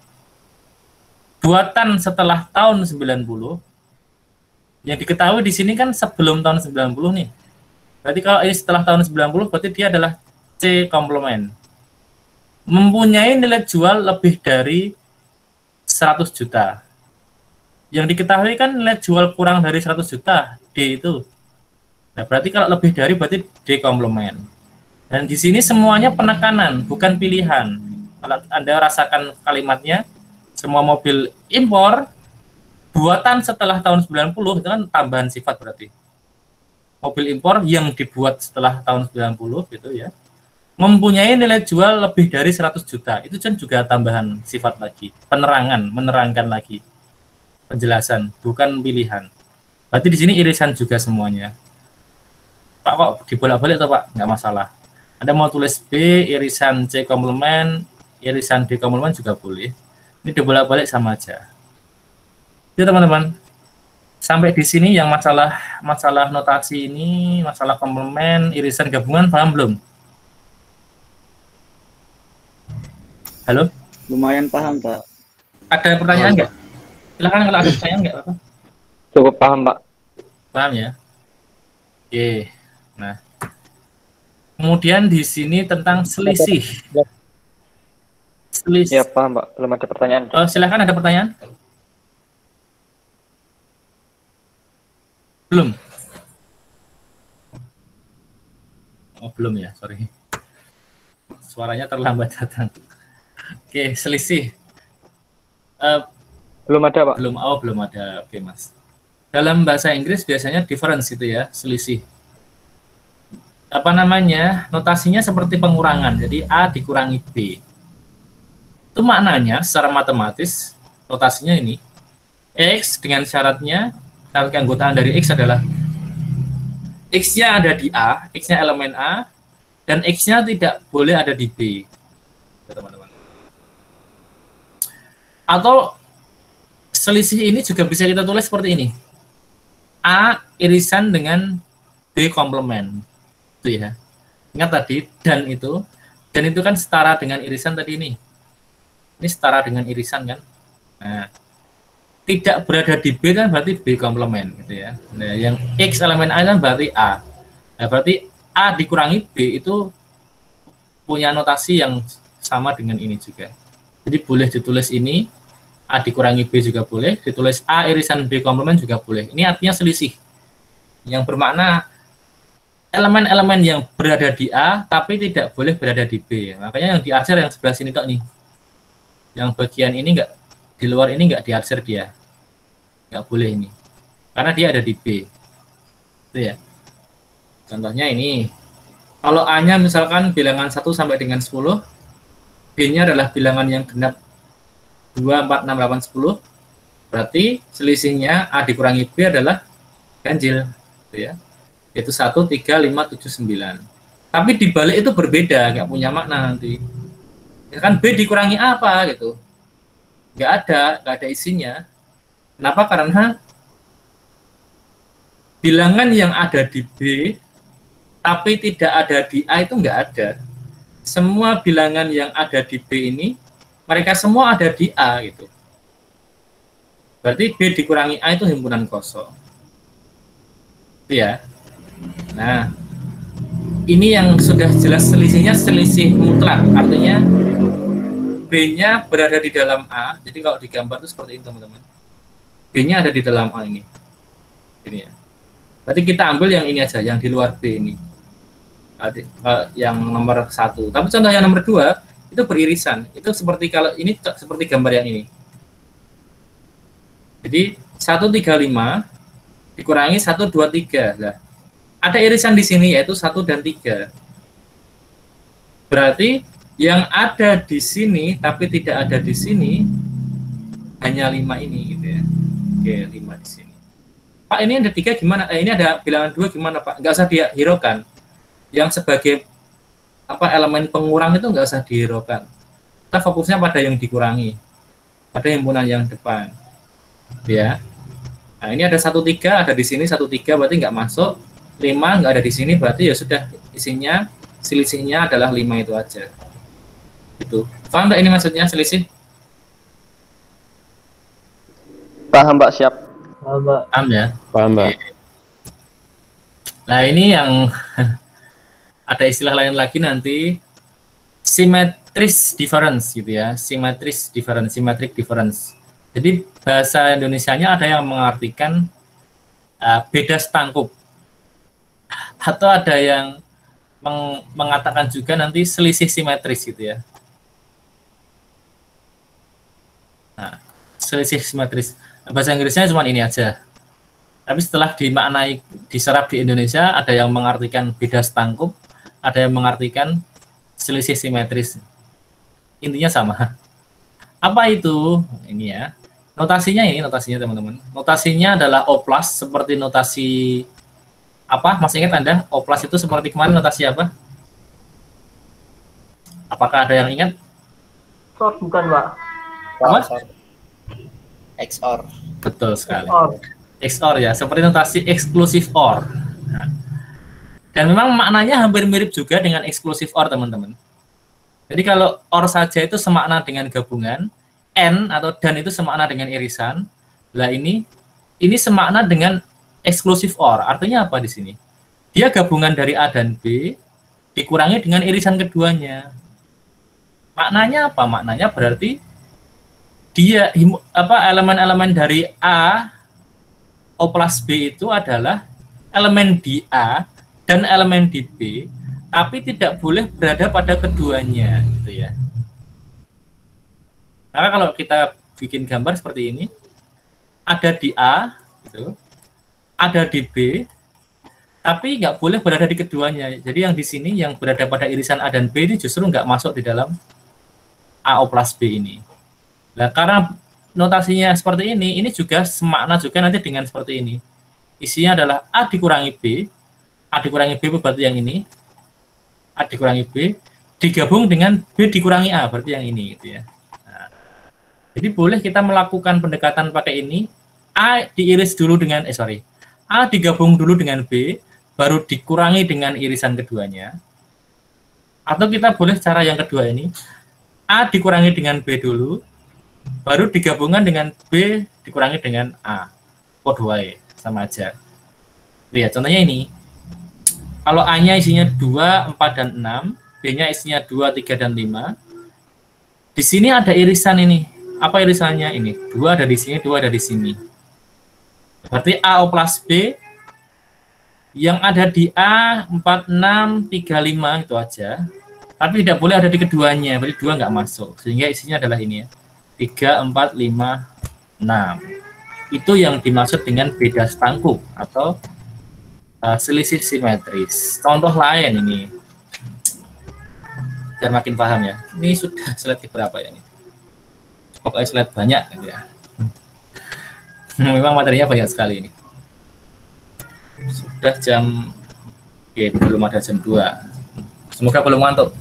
Buatan setelah tahun 90. Yang diketahui di sini kan sebelum tahun 90 nih. Berarti kalau ini setelah tahun 90 berarti dia adalah C komplement. mempunyai nilai jual lebih dari 100 juta. Yang diketahui kan nilai jual kurang dari 100 juta, D itu. Nah, berarti kalau lebih dari berarti D komplement. Dan di sini semuanya penekanan, bukan pilihan. Kalau Anda rasakan kalimatnya, semua mobil impor buatan setelah tahun 90 itu kan tambahan sifat berarti. Mobil impor yang dibuat setelah tahun 90 gitu ya, mempunyai nilai jual lebih dari 100 juta. Itu kan juga tambahan sifat lagi, penerangan, menerangkan lagi. Penjelasan, bukan pilihan. Berarti di sini irisan juga semuanya. Pak, kok dibolak-balik atau Pak? Nggak masalah. Anda mau tulis B, irisan C komplement, irisan D komplement juga boleh. Ini dibolak-balik sama aja. Itu teman-teman. Sampai di sini yang masalah notasi ini, masalah komplement, irisan gabungan, paham belum? Halo? Lumayan paham, Pak. Ada pertanyaan nggak? Silahkan kalau ada pertanyaan nggak apa-apa. Cukup paham, Pak. Paham ya? Oke. Nah, kemudian di sini tentang selisih. Ya, paham, Pak. Belum ada pertanyaan. Silahkan, ada pertanyaan? Belum? Oh, belum ya, sorry. Suaranya terlambat datang. Oke, selisih. Belum ada, Pak. Belum ada. Oke, Mas. Dalam bahasa Inggris biasanya difference itu ya, selisih. Apa namanya? Notasinya seperti pengurangan. Jadi A dikurangi B. Itu maknanya secara matematis notasinya ini X dengan syarat keanggotaan dari X adalah X-nya ada di A, X-nya elemen A, dan X-nya tidak boleh ada di B. Teman-teman. Atau selisih ini juga bisa kita tulis seperti ini. A irisan dengan B komplement. Itu ya. Ingat tadi, dan itu kan setara dengan irisan tadi ini. Ini setara dengan irisan kan. Nah, tidak berada di B kan berarti B komplement gitu ya. Nah, yang X elemen A kan berarti A. Nah, berarti A dikurangi B itu punya notasi yang sama dengan ini juga. Jadi boleh ditulis ini, A dikurangi B juga boleh, ditulis A irisan B komplement juga boleh. Ini artinya selisih. Yang bermakna elemen-elemen yang berada di A tapi tidak boleh berada di B. Makanya yang diarsir yang sebelah sini kok nih. Yang bagian ini enggak, di luar ini enggak diarsir dia. Enggak boleh ini. Karena dia ada di B. Itu ya. Contohnya ini. Kalau A-nya misalkan bilangan 1 sampai dengan 10, B-nya adalah bilangan yang genap 2, 4, 6, 8, 10. Berarti selisihnya A dikurangi B adalah ganjil. Gitu ya. Yaitu 1, 3, 5, 7, 9. Tapi dibalik itu berbeda, nggak punya makna nanti. Ya kan B dikurangi apa gitu. Nggak ada isinya. Kenapa? Karena bilangan yang ada di B tapi tidak ada di A itu nggak ada. Semua bilangan yang ada di B ini mereka semua ada di A gitu. Berarti B dikurangi A itu himpunan kosong. Ya. Nah, ini yang sudah jelas selisihnya selisih mutlak. Artinya B-nya berada di dalam A. Jadi kalau digambar itu seperti ini teman-teman. B-nya ada di dalam A ini. Ini ya. Berarti kita ambil yang ini aja, yang di luar B ini. Yang nomor 1. Tapi contoh yang nomor 2 itu beririsan. Itu seperti kalau ini seperti gambar yang ini. Jadi 135 dikurangi 1, 2, 3. Nah, ada irisan di sini yaitu 1 dan 3. Berarti yang ada di sini tapi tidak ada di sini hanya 5 ini gitu ya. Oke, 5 di sini. Pak, ini ada 3 gimana? Ini ada bilangan 2 gimana, Pak? Nggak usah dihiraukan. Yang sebagai elemen pengurang itu nggak usah dihiraukan. Kita fokusnya pada yang dikurangi, pada himpunan yang depan. Ya. Nah, ini ada 1,3, ada di sini 1,3 berarti nggak masuk. 5 nggak ada di sini berarti ya sudah isinya selisihnya adalah 5 itu aja. Itu. Paham nggak ini maksudnya selisih? Paham, Pak, siap. Paham ya? Paham, Mbak. Nah, ini yang ada istilah lain lagi nanti symmetris difference gitu ya, symmetris difference, symmetric difference. Jadi bahasa Indonesianya ada yang mengartikan beda setangkup, atau ada yang mengatakan juga nanti selisih simetris gitu ya. Nah, selisih simetris. Bahasa Inggrisnya cuma ini aja. Tapi setelah dimaknai, diserap di Indonesia, ada yang mengartikan beda setangkup, ada yang mengartikan selisih simetris. Intinya sama. Apa itu? Ini ya. Notasinya ini, notasinya teman-teman. Notasinya adalah O+, seperti notasi apa? Masih ingat Anda? O+ itu seperti kemarin notasi apa? Apakah ada yang ingat? XOR bukan, Pak? Apa? XOR. Betul sekali. XOR. XOR ya, seperti notasi exclusive OR. Nah, dan memang maknanya hampir mirip juga dengan exclusive OR, teman-teman. Jadi kalau OR saja itu semakna dengan gabungan, AND atau dan itu semakna dengan irisan. Lah ini semakna dengan exclusive OR. Artinya apa di sini? Dia gabungan dari A dan B dikurangi dengan irisan keduanya. Maknanya apa? Maknanya berarti dia elemen-elemen dari A O plus B itu adalah elemen di A dan elemen di B, tapi tidak boleh berada pada keduanya, gitu ya. Maka kalau kita bikin gambar seperti ini, ada di A, gitu, ada di B, tapi nggak boleh berada di keduanya. Jadi yang di sini yang berada pada irisan A dan B ini justru nggak masuk di dalam AO plus B ini. Nah, karena notasinya seperti ini juga semakna juga nanti dengan seperti ini. Isinya adalah A dikurangi B berarti yang ini, A dikurangi B, digabung dengan B dikurangi A, berarti yang ini, gitu ya. Nah, jadi boleh kita melakukan pendekatan pakai ini, A diiris dulu dengan, A digabung dulu dengan B, baru dikurangi dengan irisan keduanya. Atau kita boleh cara yang kedua ini, A dikurangi dengan B dulu, baru digabungkan dengan B dikurangi dengan A. Kode wae, sama aja. Lihat contohnya ini. Kalau A-nya isinya 2, 4, dan 6, B-nya isinya 2, 3, dan 5. Di sini ada irisan ini. Apa irisannya ini? 2 ada di sini, 2 ada di sini. Berarti AO plus B yang ada di A 4, 6, 3, 5 itu aja. Tapi tidak boleh ada di keduanya, berarti 2 nggak masuk. Sehingga isinya adalah ini ya. 3, 4, 5, 6. Itu yang dimaksud dengan beda setangkup atau selisih simetris. Contoh lain ini. Biar makin paham ya. Ini sudah slide berapa ya ini? Pokoknya slide banyak gitu ya. Memang materinya banyak sekali ini. Sudah jam belum ada jam 2. Semoga belum ngantuk.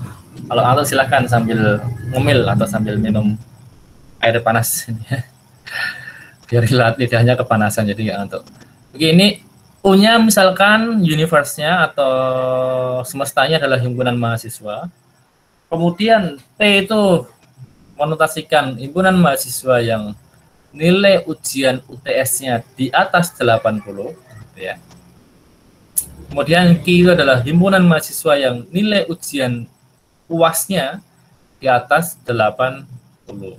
Kalau ngantuk silahkan sambil ngemil atau sambil minum air panas. Biar lidahnya kepanasan jadi nggak ngantuk. Begini, U-nya misalkan universe-nya atau semestanya adalah himpunan mahasiswa. Kemudian P itu menotasikan himpunan mahasiswa yang nilai ujian UTS-nya di atas 80, gitu ya. Kemudian Q itu adalah himpunan mahasiswa yang nilai ujian UAS-nya di atas 80.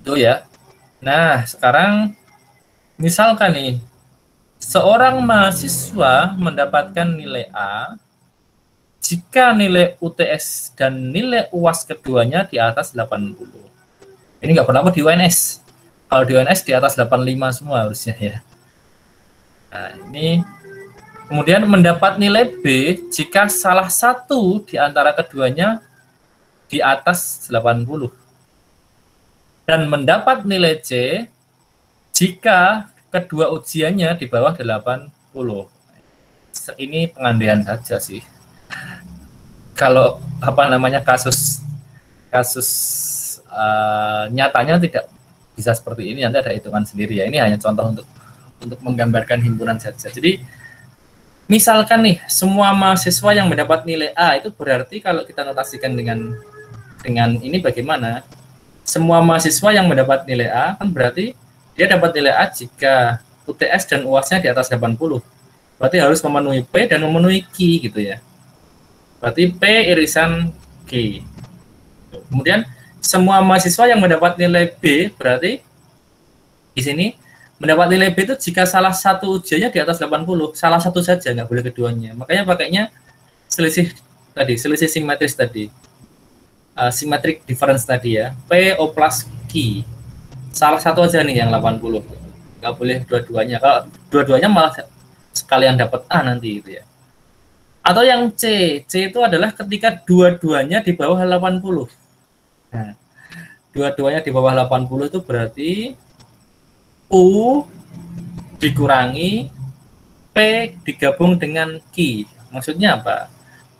Itu ya. Nah, sekarang misalkan nih, seorang mahasiswa mendapatkan nilai A jika nilai UTS dan nilai UAS keduanya di atas 80. Ini nggak berlaku di UNS. Kalau di UNS di atas 85 semua harusnya ya. Nah, ini kemudian mendapat nilai B jika salah satu di antara keduanya di atas 80. Dan mendapat nilai C jika kedua ujiannya di bawah 80. Ini pengandaian saja sih. Kalau kasus nyatanya tidak bisa seperti ini, nanti ada hitungan sendiri ya. Ini hanya contoh untuk menggambarkan himpunan saja. Jadi misalkan nih semua mahasiswa yang mendapat nilai A itu berarti kalau kita notasikan dengan ini bagaimana? Semua mahasiswa yang mendapat nilai A kan berarti dia dapat nilai A jika UTS dan UAS-nya di atas 80. Berarti harus memenuhi P dan memenuhi Q gitu ya. Berarti P irisan Q G. Kemudian semua mahasiswa yang mendapat nilai B berarti di sini mendapat nilai B itu jika salah satu ujiannya di atas 80, salah satu saja, nggak boleh keduanya. Makanya pakainya selisih tadi, selisih simetris tadi, symmetric difference tadi ya, PO plus Q. Salah satu aja nih yang 80, nggak boleh dua-duanya. Kalau dua-duanya malah sekalian dapat A nanti gitu ya. Atau yang C itu adalah ketika dua-duanya di bawah 80. Nah, dua-duanya di bawah 80 itu berarti U dikurangi P digabung dengan Q. Maksudnya apa?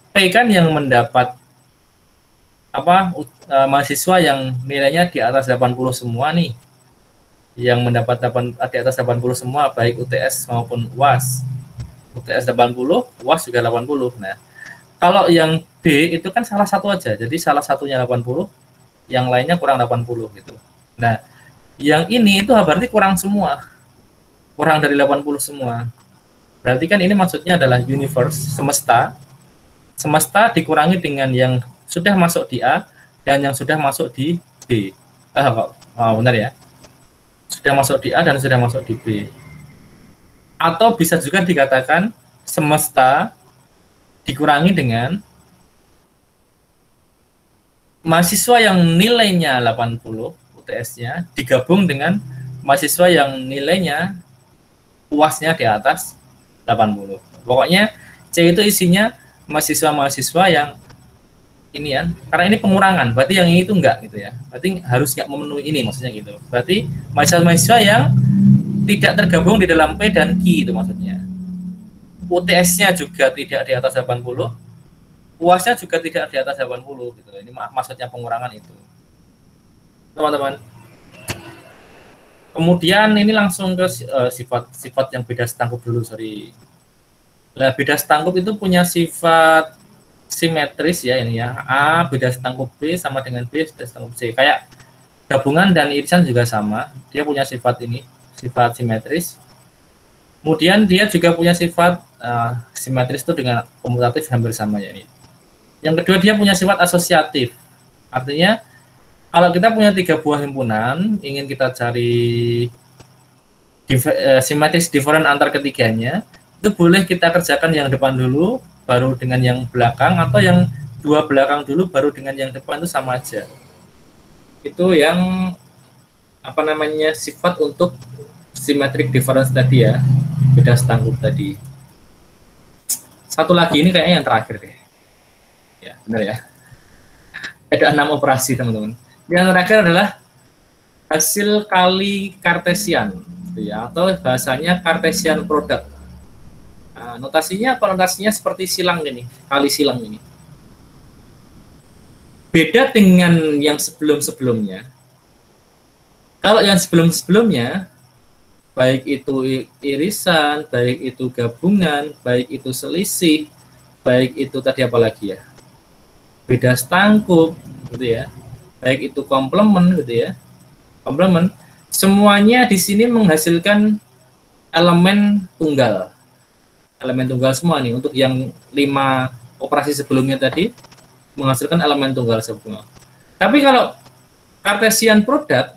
P kan yang mendapat mahasiswa yang nilainya di atas 80 semua nih. Yang mendapat di atas 80 semua baik UTS maupun UAS. UTS 80, UAS juga 80. Nah, kalau yang B itu kan salah satu aja. Jadi salah satunya 80, yang lainnya kurang 80 gitu. Nah, yang ini itu berarti kurang semua. Kurang dari 80 semua. Berarti kan ini maksudnya adalah universe, semesta. Semesta dikurangi dengan yang sudah masuk di A dan yang sudah masuk di B. Benar ya. Sudah masuk di A dan sudah masuk di B. Atau bisa juga dikatakan semesta dikurangi dengan mahasiswa yang nilainya 80 UTS-nya digabung dengan mahasiswa yang nilainya UAS-nya di atas 80. Pokoknya C itu isinya mahasiswa-mahasiswa yang ini ya, karena ini pengurangan, berarti yang ini itu enggak gitu ya. Berarti harus nggak memenuhi ini maksudnya gitu. Berarti mahasiswa-mahasiswa yang tidak tergabung di dalam P dan Q itu maksudnya. UTS-nya juga tidak di atas 80, UAS-nya juga tidak di atas 80 gitu. Ini maksudnya pengurangan itu. Teman-teman. Kemudian ini langsung ke sifat yang beda setangkup dulu, sorry. Nah, beda setangkup itu punya sifat simetris ya ini ya. A beda setangkup B sama dengan B beda setangkup C. Kayak gabungan dan irisan juga sama. Dia punya sifat ini, sifat simetris. Kemudian dia juga punya sifat simetris itu dengan komutatif hampir sama ya ini. Yang kedua dia punya sifat asosiatif. Artinya kalau kita punya 3 buah himpunan, ingin kita cari simetris different antar ketiganya, itu boleh kita kerjakan yang depan dulu, baru dengan yang belakang, atau yang 2 belakang dulu, baru dengan yang depan, itu sama aja. Itu yang sifat untuk symmetric difference tadi ya, beda setangkup tadi. Satu lagi ini kayaknya yang terakhir deh. Ya, benar ya. Ada 6 operasi teman-teman. Yang terakhir adalah hasil kali Kartesian, gitu ya, atau bahasanya Cartesian product. Nah, notasinya seperti silang ini, kali silang ini. Beda dengan yang sebelum-sebelumnya. Kalau yang sebelum-sebelumnya, baik itu irisan, baik itu gabungan, baik itu selisih, baik itu tadi apa lagi ya? Beda setangkup, gitu ya. Baik itu komplement gitu ya, komplement, semuanya di sini menghasilkan elemen tunggal semua nih. Untuk yang 5 operasi sebelumnya tadi menghasilkan elemen tunggal semua. Tapi kalau Cartesian product,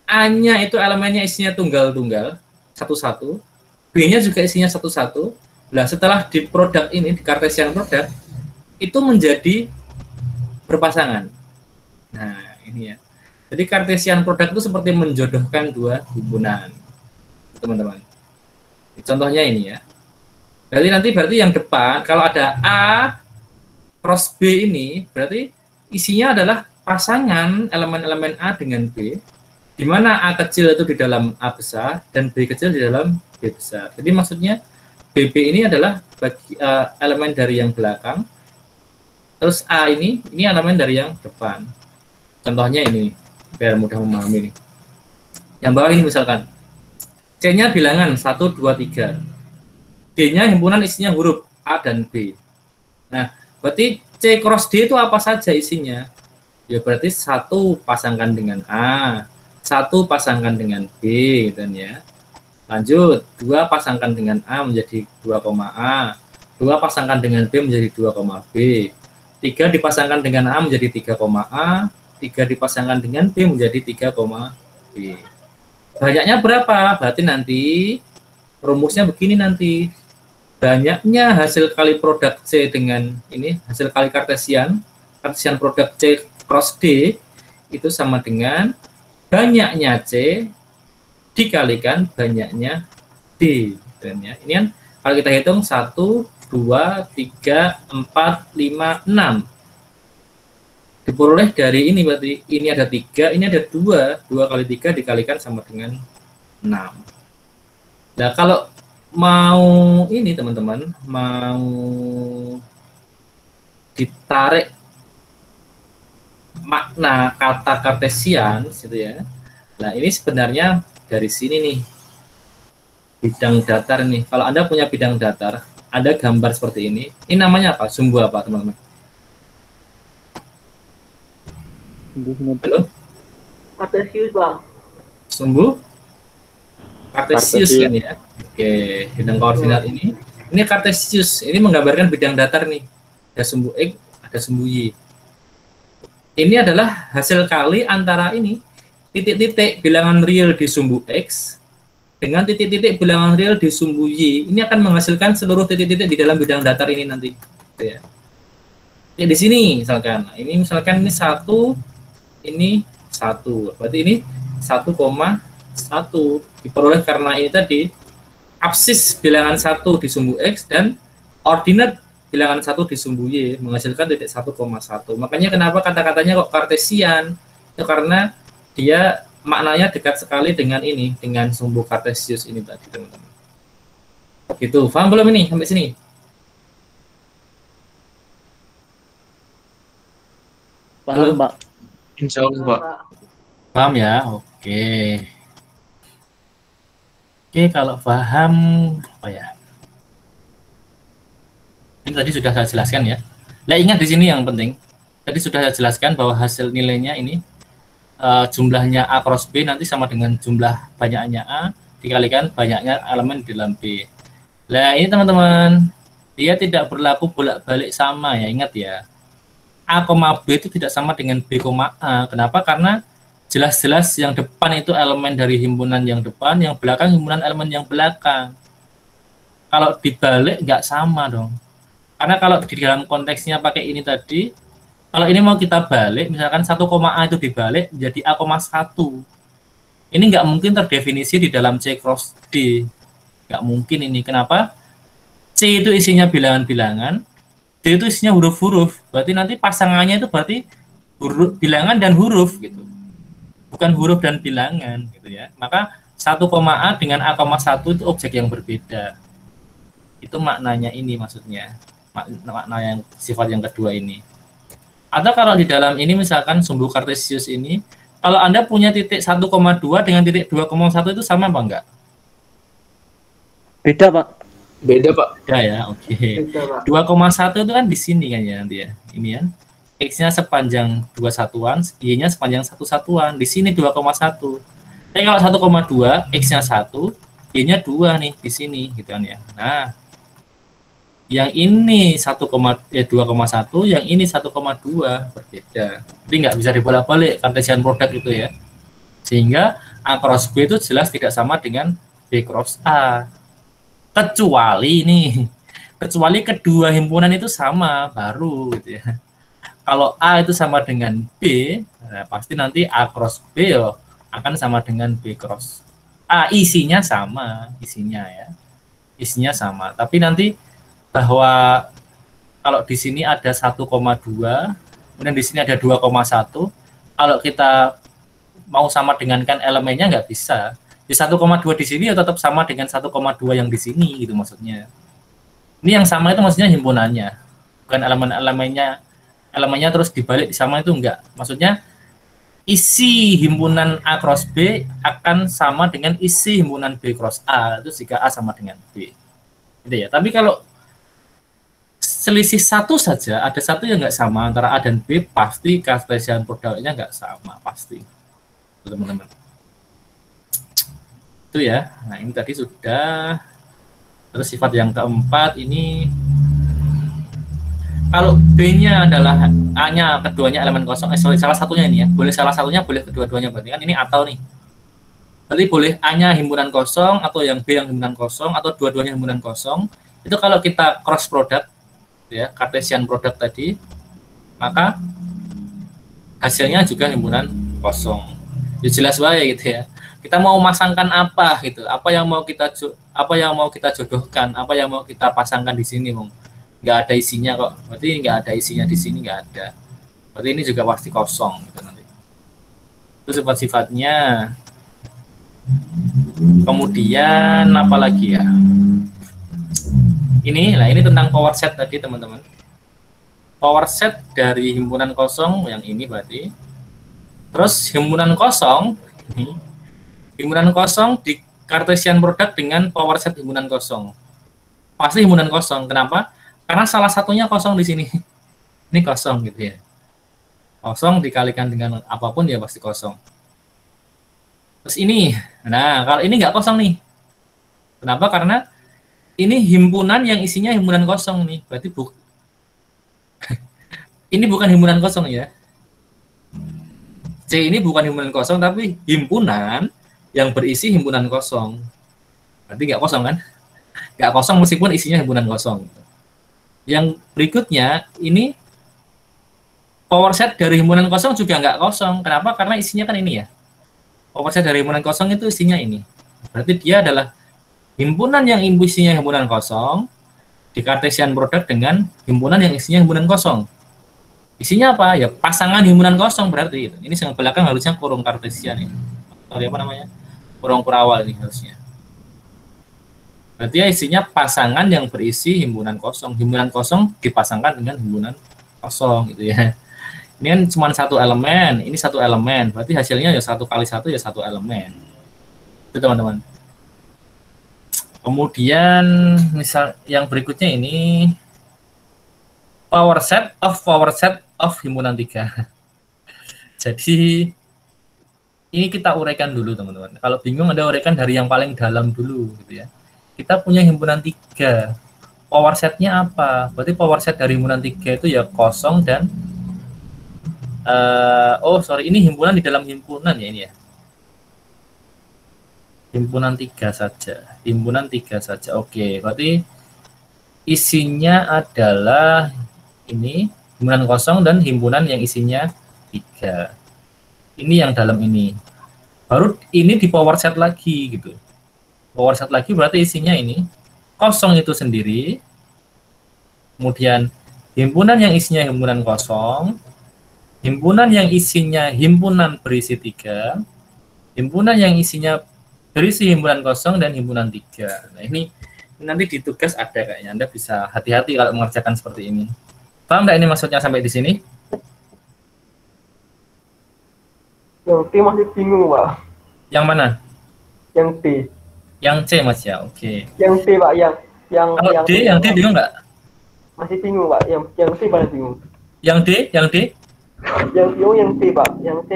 A-nya itu elemennya isinya tunggal-tunggal satu-satu, B-nya juga isinya satu-satu. Nah, setelah di produk ini, di Cartesian product, itu menjadi berpasangan. Nah, ini ya. Jadi Cartesian product itu seperti menjodohkan 2 himpunan, teman-teman. Contohnya ini ya. Berarti yang depan, kalau ada A cross B ini, berarti isinya adalah pasangan elemen-elemen A dengan B, di mana A kecil itu di dalam A besar, dan B kecil di dalam B besar. Jadi maksudnya BB ini adalah elemen dari yang belakang, terus A ini elemen dari yang depan. Contohnya ini, biar mudah memahami nih. Yang bawah ini misalkan, C-nya bilangan 1, 2, 3. D-nya himpunan isinya huruf A dan B. Nah, berarti C cross D itu apa saja isinya? Ya berarti 1 pasangkan dengan A, 1 pasangkan dengan B, dan ya. Lanjut, 2 pasangkan dengan A menjadi 2, A. 2 pasangkan dengan B menjadi 2, B. 3 dipasangkan dengan A menjadi 3, A, 3 dipasangkan dengan B menjadi 3, B. Banyaknya berapa? Berarti nanti rumusnya begini nanti. Banyaknya hasil kali produk C dengan ini, hasil kali Kartesian produk C cross D itu sama dengan banyaknya C dikalikan banyaknya D. Dan ya, ini kan kalau kita hitung 1, 2, 3, 4, 5, 6. Diperoleh dari ini, berarti ini ada 3, ini ada 2. 2 kali 3 dikalikan sama dengan 6. Nah, kalau mau ini teman-teman, mau ditarik makna kata Kartesian gitu ya. Nah, ini sebenarnya dari sini nih. Bidang datar nih. Kalau Anda punya bidang datar, ada gambar seperti ini. Ini namanya apa? Sumbu apa, teman-teman? Halo? Kartesius, Bang. Sumbu Kartesius kan ya. Oke, bidang koordinat ini Kartesius. Ini menggambarkan bidang datar nih. Ada sumbu X, ada sumbu Y. Ini adalah hasil kali antara ini titik-titik bilangan real di sumbu X dengan titik-titik bilangan real di sumbu Y. Ini akan menghasilkan seluruh titik-titik di dalam bidang datar ini nanti. Ya. Ya, di sini misalkan. Ini misalkan ini 1, ini 1. Berarti ini 1,1 diperoleh karena ini tadi absis bilangan 1 di sumbu X dan ordinat bilangan 1 di sumbu Y menghasilkan titik 1,1. Makanya kenapa kata-katanya kok Kartesian? Itu karena dia maknanya dekat sekali dengan ini, dengan sumbu Kartesius ini tadi, teman-teman. Gitu, paham belum ini sampai sini? Paham, Pak. Insya Allah, Pak. Paham ya? Oke. Oke, kalau paham apa ya? Ini tadi sudah saya jelaskan ya. Nah, ingat di sini yang penting. Tadi sudah saya jelaskan bahwa hasil nilainya ini jumlahnya A cross B nanti sama dengan jumlah banyaknya A dikalikan banyaknya elemen di dalam B. Nah, ini teman-teman, dia tidak berlaku bolak-balik sama ya, ingat ya. A, B itu tidak sama dengan B, A. Kenapa? Karena jelas-jelas yang depan itu elemen dari himpunan yang depan, yang belakang himpunan elemen yang belakang. Kalau dibalik nggak sama dong. Karena kalau di dalam konteksnya pakai ini tadi, kalau ini mau kita balik, misalkan 1,A itu dibalik jadi A,1. Ini nggak mungkin terdefinisi di dalam C cross D. Nggak mungkin ini. Kenapa? C itu isinya bilangan-bilangan, D itu isinya huruf-huruf. Berarti nanti pasangannya itu berarti huruf, bilangan dan huruf gitu. Bukan huruf dan bilangan gitu ya. Maka 1,A dengan A,1 itu objek yang berbeda. Itu maknanya ini maksudnya. Makna yang sifat yang kedua ini. Atau kalau di dalam ini misalkan sumbu Kartesius ini, kalau Anda punya titik 1,2 dengan titik 2,1 itu sama apa enggak? Beda, Pak. Beda, Pak. Ya ya, oke. 2,1 itu kan di sini kan ya nanti ya. Ini ya. X-nya sepanjang 2 satuan, Y-nya sepanjang 1 satuan. Di sini 2,1. Tapi kalau 1,2, X-nya 1, Y-nya 2 nih di sini gitu kan ya. Nah, yang ini 2,1, yang ini 1,2 berbeda. Jadi nggak bisa dibolak-balik Cartesian product itu ya. Sehingga A cross B itu jelas tidak sama dengan B cross A. Kecuali kedua himpunan itu sama baru gitu ya. Kalau A itu sama dengan B, nah pasti nanti A cross B akan sama dengan B cross A. Isinya sama, isinya sama. Tapi nanti bahwa kalau di sini ada 1,2, kemudian di sini ada 2,1, kalau kita mau sama dengankan elemennya nggak bisa. Di 1,2 di sini ya tetap sama dengan 1,2 yang di sini gitu maksudnya. Ini yang sama itu maksudnya himpunannya, bukan elemennya terus dibalik sama itu enggak. Maksudnya isi himpunan A cross B akan sama dengan isi himpunan B cross A itu jika A sama dengan B. Gitu ya. Tapi kalau selisih satu saja, ada satu yang nggak sama antara A dan B, pasti Cartesian produknya nggak sama, pasti. Teman-teman. Itu ya. Nah, ini tadi sudah. Terus sifat yang keempat ini, Kalau B-nya adalah A-nya keduanya elemen kosong, sorry, salah satunya ini ya, boleh salah satunya, boleh kedua-duanya, berarti kan ini atau nih. Berarti boleh A-nya himpunan kosong, atau yang B yang himpunan kosong, atau dua-duanya himpunan kosong. Itu kalau kita cross product, ya, Cartesian product tadi, maka hasilnya juga himpunan kosong. Ya jelas baik gitu ya. Kita mau masangkan apa gitu, apa yang mau kita jodohkan, apa yang mau kita pasangkan di sini, nggak ada isinya kok. Berarti nggak ada isinya di sini, nggak ada. Berarti ini juga pasti kosong gitu nanti. Itu sifat-sifatnya. Kemudian apa lagi ya? Ini tentang power set tadi teman-teman. Power set dari himpunan kosong yang ini berarti. Terus himpunan kosong ini. Himpunan kosong di Cartesian product dengan power set himpunan kosong. Pasti himpunan kosong. Kenapa? Karena salah satunya kosong di sini. Ini kosong gitu ya. Kosong dikalikan dengan apapun ya pasti kosong. Terus ini. Nah, kalau ini nggak kosong nih. Kenapa? Karena ini himpunan yang isinya himpunan kosong nih. Berarti ini bukan himpunan kosong ya. C ini bukan himpunan kosong tapi himpunan yang berisi himpunan kosong. Berarti nggak kosong kan? Nggak kosong meskipun isinya himpunan kosong. Yang berikutnya, ini power set dari himpunan kosong juga nggak kosong. Kenapa? Karena isinya kan ini ya. Power set dari himpunan kosong itu isinya ini. Berarti dia adalah himpunan yang isinya himpunan kosong di Cartesian product dengan himpunan yang isinya himpunan kosong. Isinya apa? Ya pasangan himpunan kosong berarti itu. Ini yang belakang harusnya kurung Cartesian ini. Atau apa namanya? Kurung kurawal ini harusnya. Berarti ya isinya pasangan yang berisi himpunan kosong. Himpunan kosong dipasangkan dengan himpunan kosong gitu ya. Ini kan cuma satu elemen, ini satu elemen. Berarti hasilnya ya 1 kali 1 ya 1 elemen. Itu teman-teman. Kemudian misal yang berikutnya ini power set of himpunan 3. Jadi ini kita uraikan dulu teman-teman. Kalau bingung Anda uraikan dari yang paling dalam dulu gitu ya. Kita punya himpunan 3. Power setnya apa? Berarti power set dari himpunan 3 itu ya kosong dan ini himpunan di dalam himpunan ya ini ya. Himpunan 3 saja. Himpunan 3 saja. Oke, berarti isinya adalah ini himpunan kosong dan himpunan yang isinya 3. Ini yang dalam ini. Baru ini di power set lagi gitu. Power set lagi berarti isinya ini kosong itu sendiri. Kemudian himpunan yang isinya himpunan kosong, himpunan yang isinya himpunan berisi 3, himpunan yang isinya berisi himpunan kosong dan himpunan 3. Nah, ini nanti di tugas ada kayaknya. Anda bisa hati-hati kalau mengerjakan seperti ini. Paham nggak ini maksudnya sampai di sini? Yang T masih bingung, Pak. Yang mana? Yang T. Yang C, Mas ya. Oke. Yang T, Pak. Kalau D, yang D bingung nggak? Masih bingung, Pak. Yang T paling bingung. Yang D? Yang bingung yang T, Pak. Yang T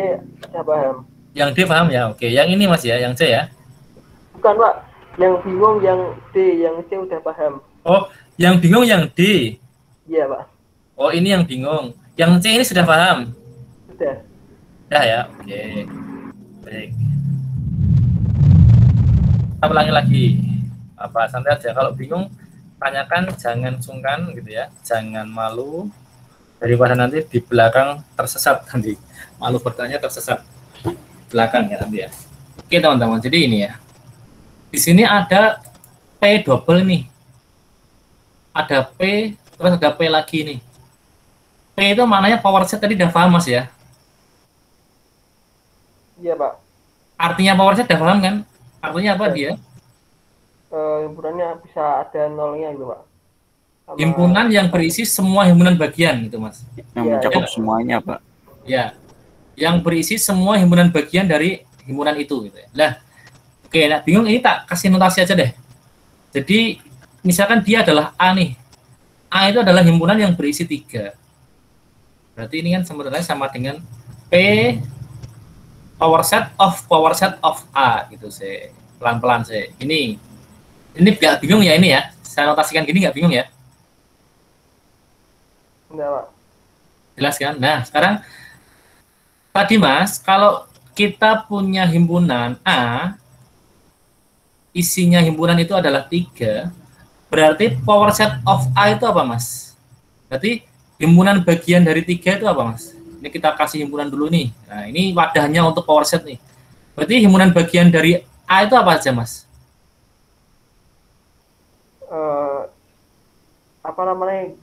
saya paham. Yang D paham ya? Oke. Yang ini Mas ya, yang C ya? Bukan, Pak. Yang bingung yang D, yang C udah paham. Oh, yang bingung yang D. Iya, Pak. Oh, ini yang bingung. Yang C ini sudah paham? Sudah. Sudah ya? Oke. Baik. Kita ulangi lagi. Apa santai aja. Kalau bingung, tanyakan, jangan sungkan gitu ya. Jangan malu. Daripada nanti di belakang tersesat nanti. Malu bertanya tersesat. Belakang ya nanti ya. Oke teman-teman, jadi ini ya. Di sini ada P double nih. Ada P, terus ada P lagi nih. P itu maknanya power set tadi udah paham Mas ya? Iya, Pak. Artinya power set udah paham kan? Artinya apa dia? Himpunannya bisa ada nolnya gitu, Pak. Himpunan yang berisi semua himpunan bagian gitu Mas. Yang mencakup semuanya, Pak. Ya. Yang berisi semua himpunan bagian dari himpunan itu gitu ya. Lah, oke, nah bingung ini tak kasih notasi aja deh. Jadi misalkan dia adalah A nih. A itu adalah himpunan yang berisi 3. Berarti ini kan sebenarnya sama dengan P power set of A gitu sih. Pelan-pelan sih. Ini nggak bingung ya ini ya. Saya notasikan gini nggak bingung ya. Enggak, Pak. Jelas kan? Nah, sekarang tadi Mas, kalau kita punya himpunan A, isinya himpunan itu adalah 3, berarti power set of A itu apa, Mas? Berarti himpunan bagian dari 3 itu apa, Mas? Ini kita kasih himpunan dulu nih. Nah, ini wadahnya untuk power set nih. Berarti himpunan bagian dari A itu apa aja, Mas? Apa namanya?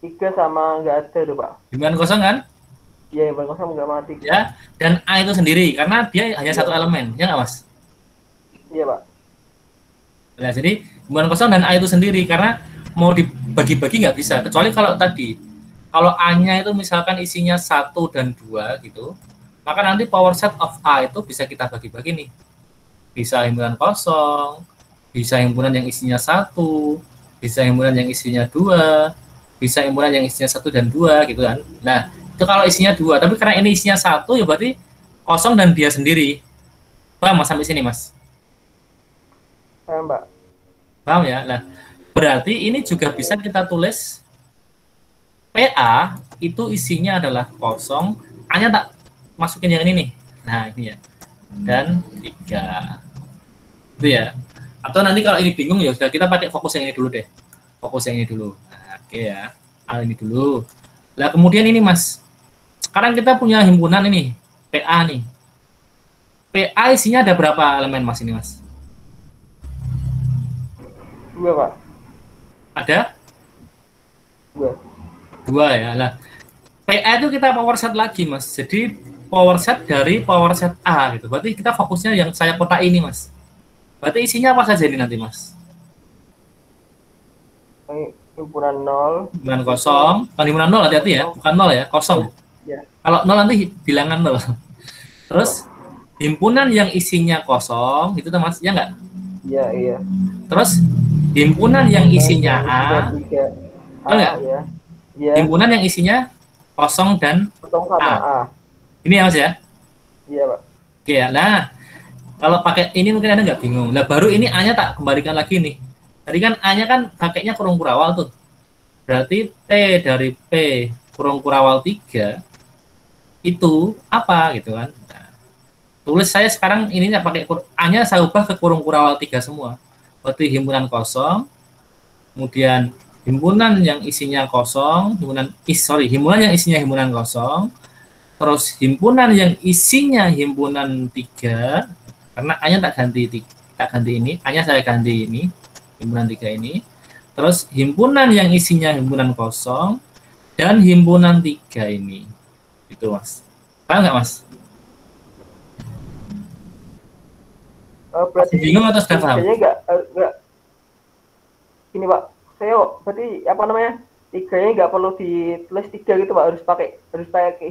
3 sama nggak ada tuh, Pak. Himpunan kosong kan? Iya, yang paling kosong nggak mati. Ya, dan A itu sendiri karena dia hanya satu elemen, ya nggak, Mas? Iya, Pak. Nah, jadi himpunan kosong dan A itu sendiri karena mau dibagi-bagi nggak bisa, kecuali kalau tadi kalau A-nya itu misalkan isinya 1 dan 2 gitu, maka nanti power set of A itu bisa kita bagi-bagi nih. Bisa himpunan kosong, bisa himpunan yang isinya 1, bisa himpunan yang isinya 2, bisa himpunan yang isinya 1 dan 2 gitu kan. Nah, itu kalau isinya 2, tapi karena ini isinya 1 ya berarti kosong dan dia sendiri. Paham Mas sampai sini, Mas? Paham, Pak. Paham ya? Nah, berarti ini juga bisa kita tulis PA itu isinya adalah kosong, A-nya tak masukin yang ini nih. Nah, ini ya. Dan 3. Itu ya. Atau nanti kalau ini bingung ya sudah kita pakai fokus yang ini dulu deh. Fokus yang ini dulu. Nah, oke ya. Hal ini dulu. Nah, kemudian ini Mas. Sekarang kita punya himpunan ini, PA nih. PA isinya ada berapa elemen Mas ini, Mas? 2, Pak. Ada? 2. 2 ya. Nah, PA itu kita power set lagi, Mas. Jadi power set dari power set A gitu. Berarti kita fokusnya yang saya kotak ini, Mas. Berarti isinya apa saja ini nanti, Mas? Himpunan 0. Himpunan kosong. Bukan himpunan 0, hati-hati ya. Bukan 0 ya, kosong. Ya. Kalau 0 nanti bilangan 0. Terus himpunan yang isinya kosong, itu tuh Mas, ya nggak? Iya, iya. Terus himpunan yang isinya A, A, enggak? ya. Iya. Himpunan yang isinya kosong dan Kosong sama A. A. Ini ya Mas ya? Iya, Pak. Oke ya, nah kalau pakai ini mungkin Anda nggak bingung. Nah baru ini A-nya tak kembalikan lagi nih. Tadi kan A-nya kan pakainya kurung kurawal tuh. Berarti T dari P kurung kurawal 3 itu apa gitu kan. Nah, tulis saya sekarang ininya pakai A-nya saya ubah ke kurung kurawal 3 semua. Berarti himpunan kosong, kemudian himpunan yang isinya kosong, himpunan yang isinya himpunan kosong, terus himpunan yang isinya himpunan 3, karena A-nya tak ganti ini, A-nya saya ganti ini, himpunan 3 ini, terus himpunan yang isinya himpunan kosong, dan himpunan 3 ini. Itu Mas. Paham nggak Mas? Berarti Bingung atau sudah paham? Enggak. Ini Pak, saya berarti apa namanya? 3-nya nggak perlu ditulis 3 gitu Pak, harus pakai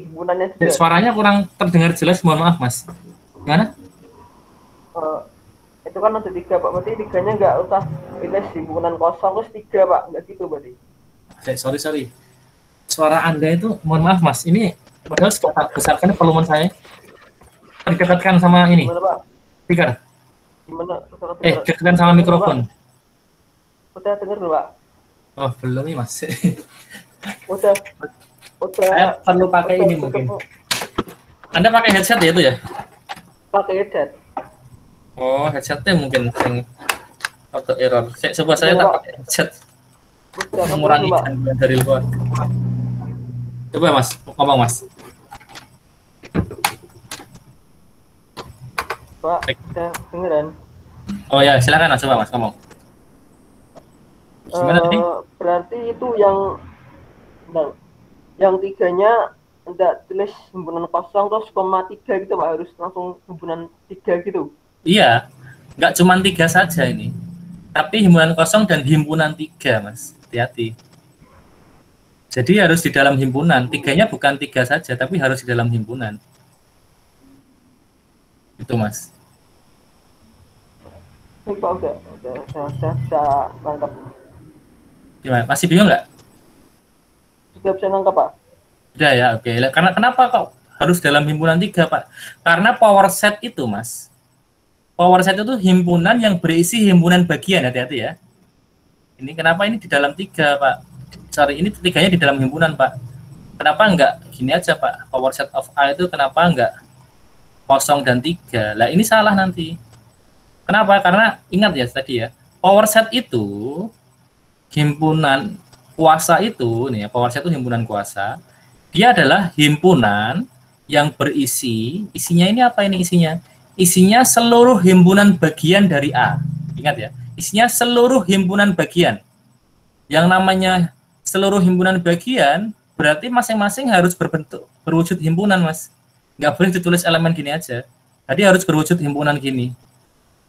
himpunannya juga. Suaranya kurang terdengar jelas, mohon maaf Mas. Gimana? Itu kan ada 3 Pak, berarti 3-nya nggak usah ditulis himpunan kosong terus 3 Pak, nggak gitu berarti. Sorry. Suara Anda itu, mohon maaf Mas, ini padahal besarkan volume saya. Didekatkan sama ini. Gimana Pak? Speaker. Gimana? Dekatkan sama mikrofon. Udah denger dulu Pak? Oh, belum nih Mas. Udah. Saya perlu pakai ini mungkin. Anda pakai headset ya itu ya? Pakai headset. Oh, headsetnya mungkin sering auto error. Coba saya tak pakai headset. Mengurangi gangguan dari luar. Coba Mas, ngomong Mas. Pak, udah dengeran. Oh ya, silakan Mas, coba Mas ngomong. Gimana tadi? Berarti itu yang 3-nya enggak tulis himpunan kosong terus koma 3 gitu Pak, harus langsung himpunan 3 gitu. Iya, nggak cuma 3 saja ini. Tapi himpunan kosong dan himpunan 3 Mas, hati-hati. Jadi harus di dalam himpunan, 3-nya bukan 3 saja, tapi harus di dalam himpunan. Itu Mas. Ini Pak udah nangkap. Gimana? Masih bingung nggak? Sudah bisa nangkap Pak? Udah ya, oke. Karena kenapa kok harus dalam himpunan 3 Pak? Karena power set itu Mas. Power set itu himpunan yang berisi himpunan bagian, hati-hati ya. Ini kenapa ini di dalam 3 Pak? sorry, ini tiganya di dalam himpunan, Pak. Kenapa enggak gini aja, Pak? Power set of A itu kenapa enggak 0 dan 3? Lah ini salah nanti. Kenapa? Karena ingat ya tadi ya, power set itu himpunan kuasa itu nih ya, power set itu himpunan kuasa. Dia adalah himpunan yang berisi, isinya ini apa ini isinya? Isinya seluruh himpunan bagian dari A. Ingat ya, isinya seluruh himpunan bagian. Yang namanya seluruh himpunan bagian berarti masing-masing harus berwujud himpunan, Mas. Nggak boleh ditulis elemen gini aja. Tadi harus berwujud himpunan gini.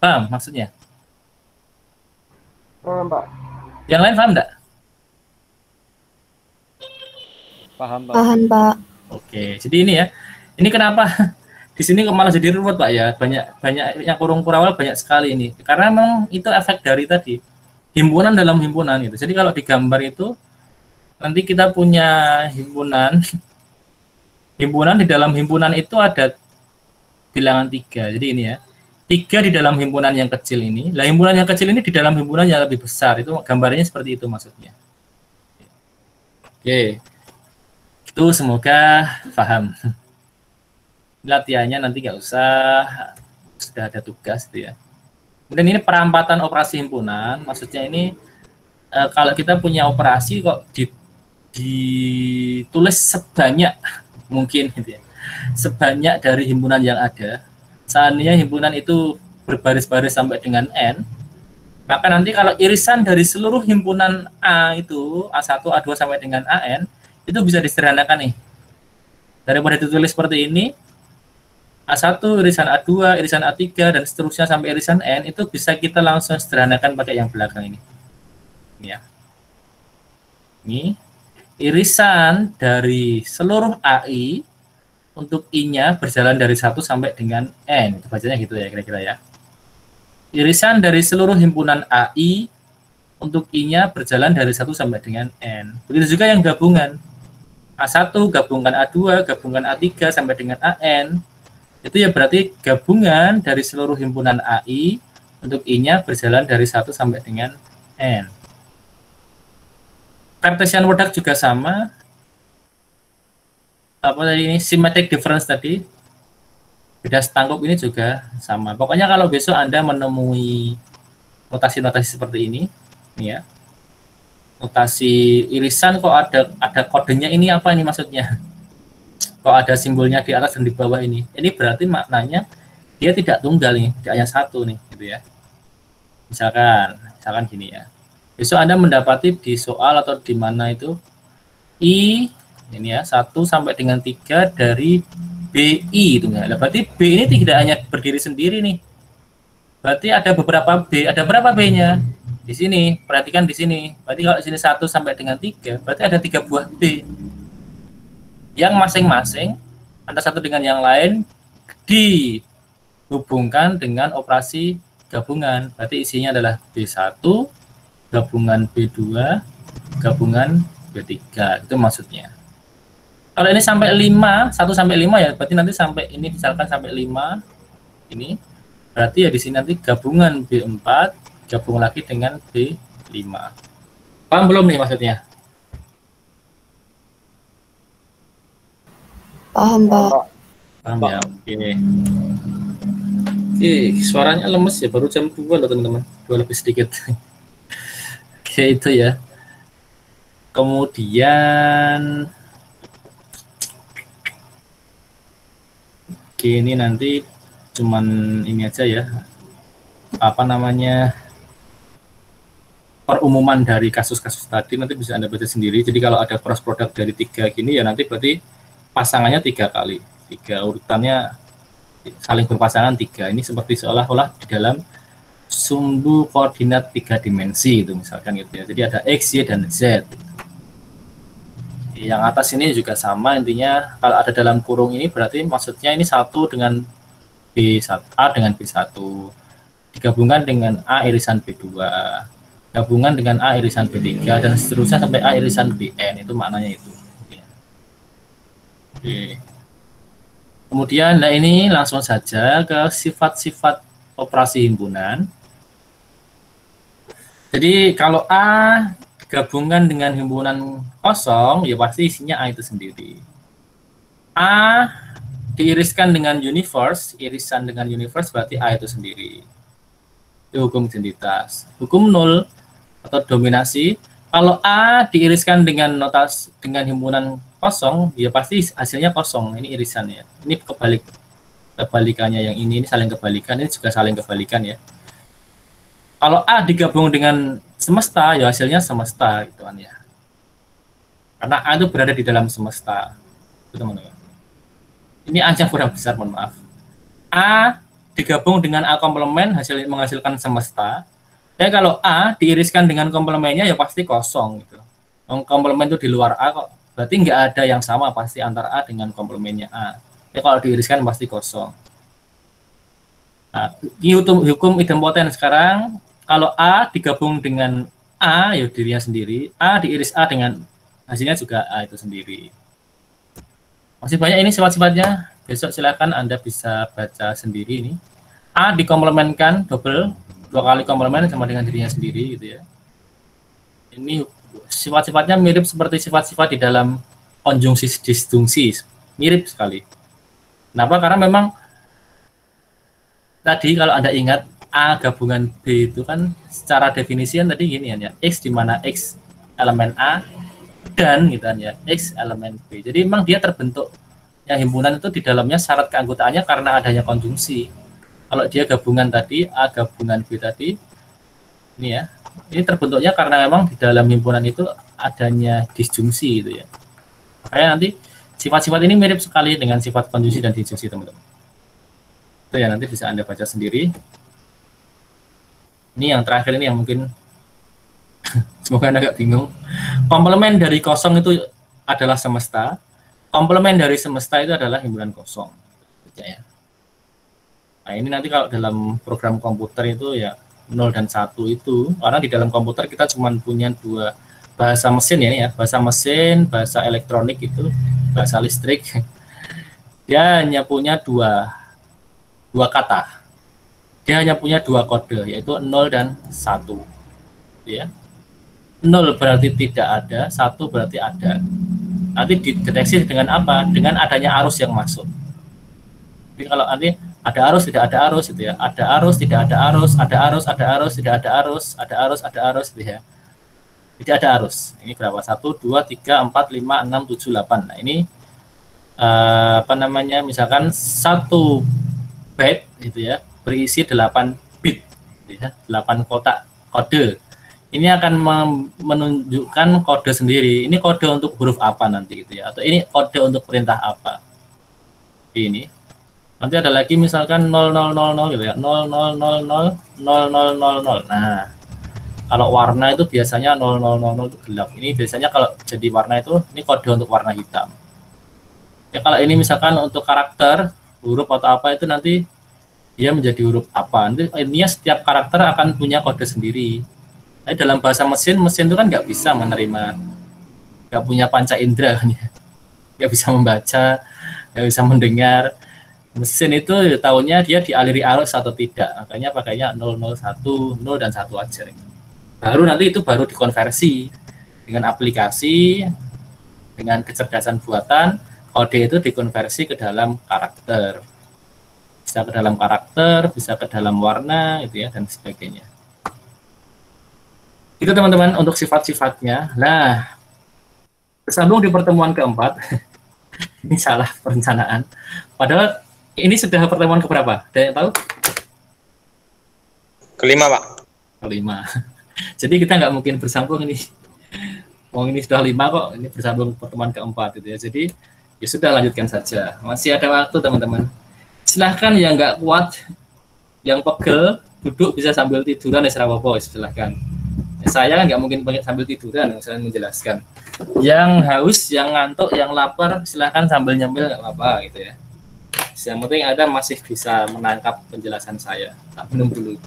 Paham maksudnya? Pak. Yang lain paham enggak? Paham, Pak. Paham, Pak. Oke, jadi ini ya. Ini kenapa di sini kok malah jadi ruwet, Pak ya? Banyak yang kurung kurawal banyak sekali ini. Karena memang itu efek dari tadi himpunan dalam himpunan itu. Jadi kalau digambar itu nanti kita punya himpunan. Himpunan di dalam himpunan itu ada bilangan 3. Jadi ini ya. 3 di dalam himpunan yang kecil ini. Lah himpunan yang kecil ini di dalam himpunan yang lebih besar. Itu gambarnya seperti itu maksudnya. Oke. Itu semoga paham. Latihannya nanti nggak usah, sudah ada tugas itu ya. Kemudian ini perampatan operasi himpunan, maksudnya ini kalau kita punya operasi kok ditulis sebanyak mungkin gitu ya, sebanyak dari himpunan yang ada. Seandainya himpunan itu berbaris-baris sampai dengan n, maka nanti kalau irisan dari seluruh himpunan A itu A1, A2 sampai dengan AN itu bisa disederhanakan nih. Daripada ditulis seperti ini, A1, irisan A2, irisan A3, dan seterusnya sampai irisan N, itu bisa kita langsung sederhanakan pakai yang belakang ini. Ini ya. Ini irisan dari seluruh AI untuk I-nya berjalan dari 1 sampai dengan N. Itu bacanya gitu ya kira-kira ya. Irisan dari seluruh himpunan AI untuk I-nya berjalan dari 1 sampai dengan N. Begitu juga yang gabungan. A1 gabungkan A2, gabungkan A3 sampai dengan AN, itu ya berarti gabungan dari seluruh himpunan AI untuk I-nya berjalan dari 1 sampai dengan N. Cartesian product juga sama. Apa tadi ini? Symmetric difference tadi. Beda setangkup ini juga sama. Pokoknya kalau besok Anda menemui notasi-notasi seperti ini ya. Notasi irisan kok ada kodenya, ini apa ini maksudnya? Kok ada simbolnya di atas dan di bawah ini? Ini berarti maknanya dia tidak tunggal nih, dia hanya satu nih, gitu ya. Misalkan gini ya. Besok Anda mendapati di soal atau di mana itu I ini ya 1 sampai dengan 3 dari BI itu enggak. Berarti B ini tidak hanya berdiri sendiri nih. Berarti ada beberapa B, ada berapa B-nya? Di sini, perhatikan di sini. Berarti kalau di sini 1 sampai dengan 3, berarti ada 3 buah B. Yang masing-masing antara satu dengan yang lain dihubungkan dengan operasi gabungan. Berarti isinya adalah B1 gabungan B2 gabungan B3. Itu maksudnya. Kalau ini sampai 5, 1 sampai 5 ya, berarti nanti sampai ini misalkan sampai 5 ini. Berarti ya di sini nanti gabungan B4 gabung lagi dengan B5. Paham belum nih maksudnya? Paham, Pak. Paham ya? Oke. Oke, suaranya lemes ya, baru jam 2 loh teman-teman. 2 lebih sedikit. Oke, itu ya. Kemudian oke, ini nanti cuman ini aja ya. Apa namanya? Perumuman dari kasus-kasus tadi nanti bisa Anda baca sendiri. Jadi kalau ada cross product dari 3 gini ya nanti berarti pasangannya 3 kali. 3 urutannya saling berpasangan 3. Ini seperti seolah-olah di dalam sumbu koordinat 3 dimensi itu misalkan gitu ya. Jadi ada X, Y, dan Z. Yang atas ini juga sama intinya. Kalau ada dalam kurung ini berarti maksudnya ini satu dengan B1, A dengan B1. Digabungkan dengan A irisan B2. Gabungan dengan A irisan B3 dan seterusnya sampai A irisan Bn, itu maknanya itu. Oke. Kemudian nah ini langsung saja ke sifat-sifat operasi himpunan. Jadi kalau A digabungkan dengan himpunan kosong, ya pasti isinya A itu sendiri. A diiriskan dengan universe, irisan dengan universe berarti A itu sendiri. Itu hukum identitas. Hukum nol atau dominasi, kalau A diiriskan dengan dengan himpunan kosong, ya pasti hasilnya kosong. Ini irisannya. Ini kebalikannya yang ini saling kebalikan, ini juga saling kebalikan ya. Kalau A digabung dengan semesta, ya hasilnya semesta gitu kan ya. Karena A itu berada di dalam semesta. Teman-teman. Ini A yang kurang besar, mohon maaf. A digabung dengan A komplemen menghasilkan semesta. Ya kalau A diiriskan dengan komplemennya ya pasti kosong gitu. Komplemen itu di luar A kok. Berarti nggak ada yang sama pasti antara A dengan komplemennya A. Ya kalau diiriskan pasti kosong. Nah, ini hukum idempoten sekarang. Kalau A digabung dengan A, ya dirinya sendiri. A diiris A dengan hasilnya juga A itu sendiri. Masih banyak ini sifat-sifatnya. Besok silakan Anda bisa baca sendiri ini. A dikomplemenkan double, 2 kali komplemen sama dengan dirinya sendiri gitu ya. Ini sifat-sifatnya mirip seperti sifat-sifat di dalam konjungsi disjungsi. Mirip sekali. Kenapa? Karena memang tadi kalau Anda ingat A gabungan B itu kan secara definisi kan tadi gini ya, X di mana X elemen A dan gitu kan ya, X elemen B. Jadi memang dia terbentuk yang himpunan itu di dalamnya syarat keanggotaannya karena adanya konjungsi. Kalau dia gabungan tadi A gabungan B tadi ini ya, ini terbentuknya karena memang di dalam himpunan itu adanya disjungsi gitu ya. Makanya nanti sifat-sifat ini mirip sekali dengan sifat konjungsi dan disjungsi teman-teman. Itu ya nanti bisa Anda baca sendiri. Ini yang terakhir ini yang mungkin semoga Anda agak bingung. Komplemen dari kosong itu adalah semesta. Komplemen dari semesta itu adalah himpunan kosong. Ya. Nah ini nanti kalau dalam program komputer itu ya 0 dan 1 itu, karena di dalam komputer kita cuma punya 2 bahasa mesin ya, ini ya, bahasa mesin, bahasa elektronik itu, bahasa listrik. Dia hanya punya dua kata. Dia hanya punya 2 kode, yaitu 0 dan 1. Ya. 0 berarti tidak ada, 1 berarti ada. Nanti dideteksi dengan apa? Dengan adanya arus yang masuk. Jadi kalau nanti ada arus, tidak ada arus, gitu ya. Ada arus, tidak ada arus, ada arus, ada arus, tidak ada arus, ada arus, ada arus, gitu ya. Tidak ada arus. Ini berapa? 1, 2, 3, 4, 5, 6, 7, 8. Nah ini apa namanya? Misalkan 1 byte, gitu ya, berisi 8 bit, ya, 8 kotak kode. Ini akan menunjukkan kode sendiri. Ini kode untuk huruf apa nanti gitu ya, atau ini kode untuk perintah apa. Ini nanti ada lagi misalkan 0000 gitu ya, 0000 0000. Nah, kalau warna itu biasanya 0000 itu gelap. Ini biasanya kalau jadi warna itu ini kode untuk warna hitam. Ya kalau ini misalkan untuk karakter huruf atau apa itu nanti dia menjadi huruf apa. Nanti intinya setiap karakter akan punya kode sendiri. Tapi dalam bahasa mesin itu kan nggak bisa menerima, nggak punya panca indera, nggak bisa membaca, nggak bisa mendengar. Mesin itu tahunya dia dialiri arus atau tidak, makanya pakainya 001, 0 dan 1 aja. Baru nanti itu baru dikonversi dengan aplikasi, dengan kecerdasan buatan, kode itu dikonversi ke dalam karakter. Bisa ke dalam karakter, bisa ke dalam warna, gitu ya, dan sebagainya. Itu teman-teman untuk sifat-sifatnya. Nah, tersambung di pertemuan keempat. Ini salah perencanaan. Padahal ini sudah pertemuan keberapa? Ada yang tahu? Kelima, Pak. Kelima. Jadi kita nggak mungkin bersambung ini. Oh ini sudah 5 kok, ini bersambung pertemuan keempat gitu ya. Jadi ya sudah lanjutkan saja. Masih ada waktu teman-teman. Silahkan yang nggak kuat, yang pegel, duduk bisa sambil tiduran ya serapopo, silahkan. Saya kan nggak mungkin sambil tiduran, saya menjelaskan. Yang haus, yang ngantuk, yang lapar, silahkan sambil nyemil nggak apa-apa gitu ya. Yang penting Anda masih bisa menangkap penjelasan saya. Tak minum dulu.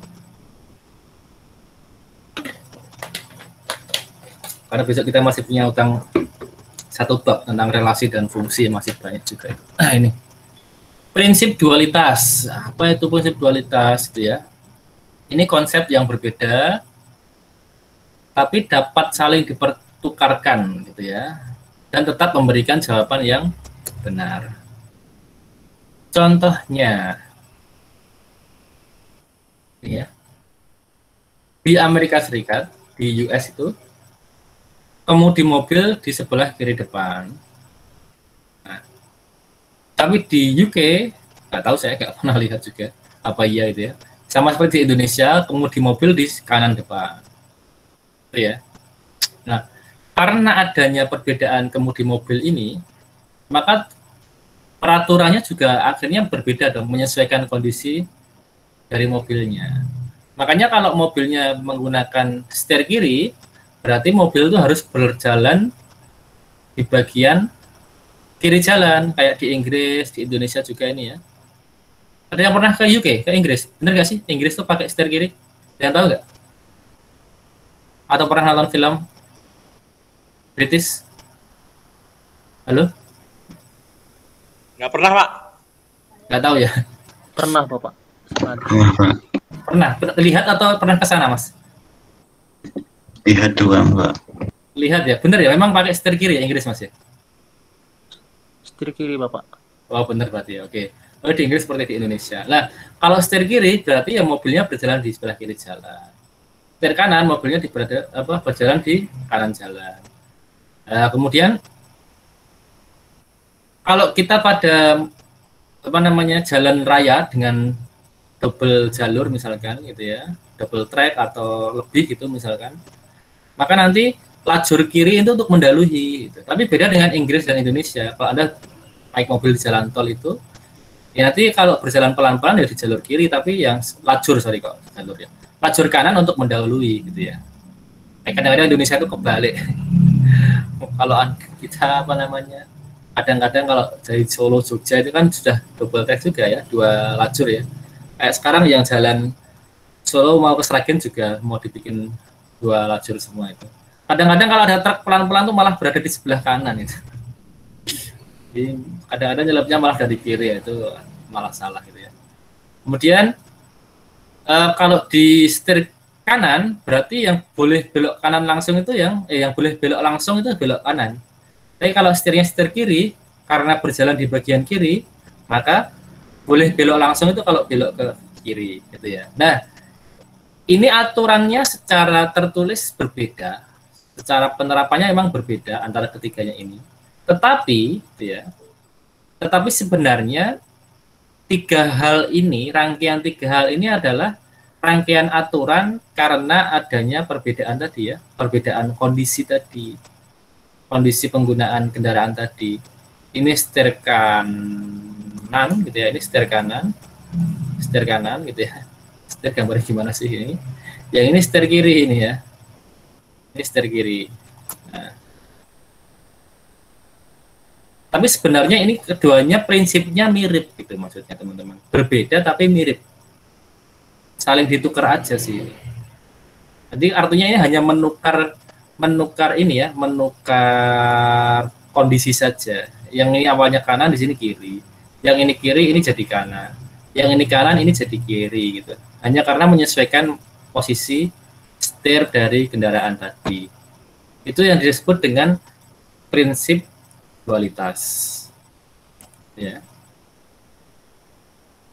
Karena besok kita masih punya utang 1 bab tentang relasi dan fungsi, masih banyak juga. Nah ini prinsip dualitas. Apa itu prinsip dualitas itu ya? Ini konsep yang berbeda tapi dapat saling dipertukarkan gitu ya, dan tetap memberikan jawaban yang benar. Contohnya, ya, di Amerika Serikat, di US itu, kemudi mobil di sebelah kiri depan. Nah, tapi di UK, nggak tahu, saya nggak pernah lihat juga apa iya itu ya. Sama seperti di Indonesia, kemudi mobil di kanan depan. Itu ya. Nah, karena adanya perbedaan kemudi mobil ini, maka peraturannya juga akhirnya berbeda dong, menyesuaikan kondisi dari mobilnya. Makanya kalau mobilnya menggunakan setir kiri, berarti mobil itu harus berjalan di bagian kiri jalan, kayak di Inggris, di Indonesia juga ini ya. Ada yang pernah ke UK, ke Inggris? Bener nggak sih? Inggris tuh pakai setir kiri? Ada yang tahu nggak? Atau pernah nonton film British? Halo? Nggak pernah, Pak. Nggak tahu ya? Pernah, Bapak. Pernah? Lihat atau pernah ke sana, Mas? Lihat doang, Pak. Lihat ya? Bener ya? Memang pakai setir kiri ya Inggris, Mas ya? Setir kiri, Bapak. Oh, bener berarti ya? Oke. Oh, di Inggris seperti di Indonesia. Nah, kalau setir kiri berarti ya mobilnya berjalan di sebelah kiri jalan. Setir kanan mobilnya berjalan di kanan jalan. Nah, kemudian kalau kita pada jalan raya dengan double jalur misalkan gitu ya, double track atau lebih gitu misalkan, maka nanti lajur kiri itu untuk mendahului gitu. Tapi beda dengan Inggris dan Indonesia. Kalau Anda naik mobil di jalan tol itu, ya nanti kalau berjalan pelan-pelan ya di jalur kiri, tapi yang lajur kanan untuk mendahului gitu ya. Kadang-kadang Indonesia itu kebalik. Kalau kita kadang-kadang kalau dari Solo Jogja itu kan sudah double track juga ya, 2 lajur ya. Kayak sekarang yang jalan Solo mau ke Sragen juga mau dibikin 2 lajur semua itu. Kadang-kadang kalau ada truk pelan-pelan tuh malah berada di sebelah kanan itu. Jadi kadang-kadang nyelapnya malah dari kiri ya, itu malah salah gitu ya. Kemudian kalau di setir kanan berarti yang boleh belok kanan langsung itu yang boleh belok langsung itu belok kanan. Tapi kalau setirnya setir kiri, karena berjalan di bagian kiri, maka boleh belok langsung itu kalau belok ke kiri gitu ya. Nah, ini aturannya secara tertulis berbeda, secara penerapannya memang berbeda antara ketiganya ini. Tetapi sebenarnya rangkaian 3 hal ini adalah rangkaian aturan karena adanya perbedaan tadi ya, perbedaan kondisi tadi, kondisi penggunaan kendaraan tadi. Ini setir kanan gitu ya, ini setir kanan gitu ya. Setir gambarnya gimana sih ini? Yang ini setir kiri ini ya. Ini setir kiri. Nah. Tapi sebenarnya ini keduanya prinsipnya mirip gitu maksudnya teman-teman. Berbeda tapi mirip. Saling ditukar aja sih. Jadi artinya ini hanya menukar kondisi saja. Yang ini awalnya kanan di sini kiri. Yang ini kiri ini jadi kanan. Yang ini kanan ini jadi kiri gitu. Hanya karena menyesuaikan posisi setir dari kendaraan tadi. Itu yang disebut dengan prinsip dualitas. Ya.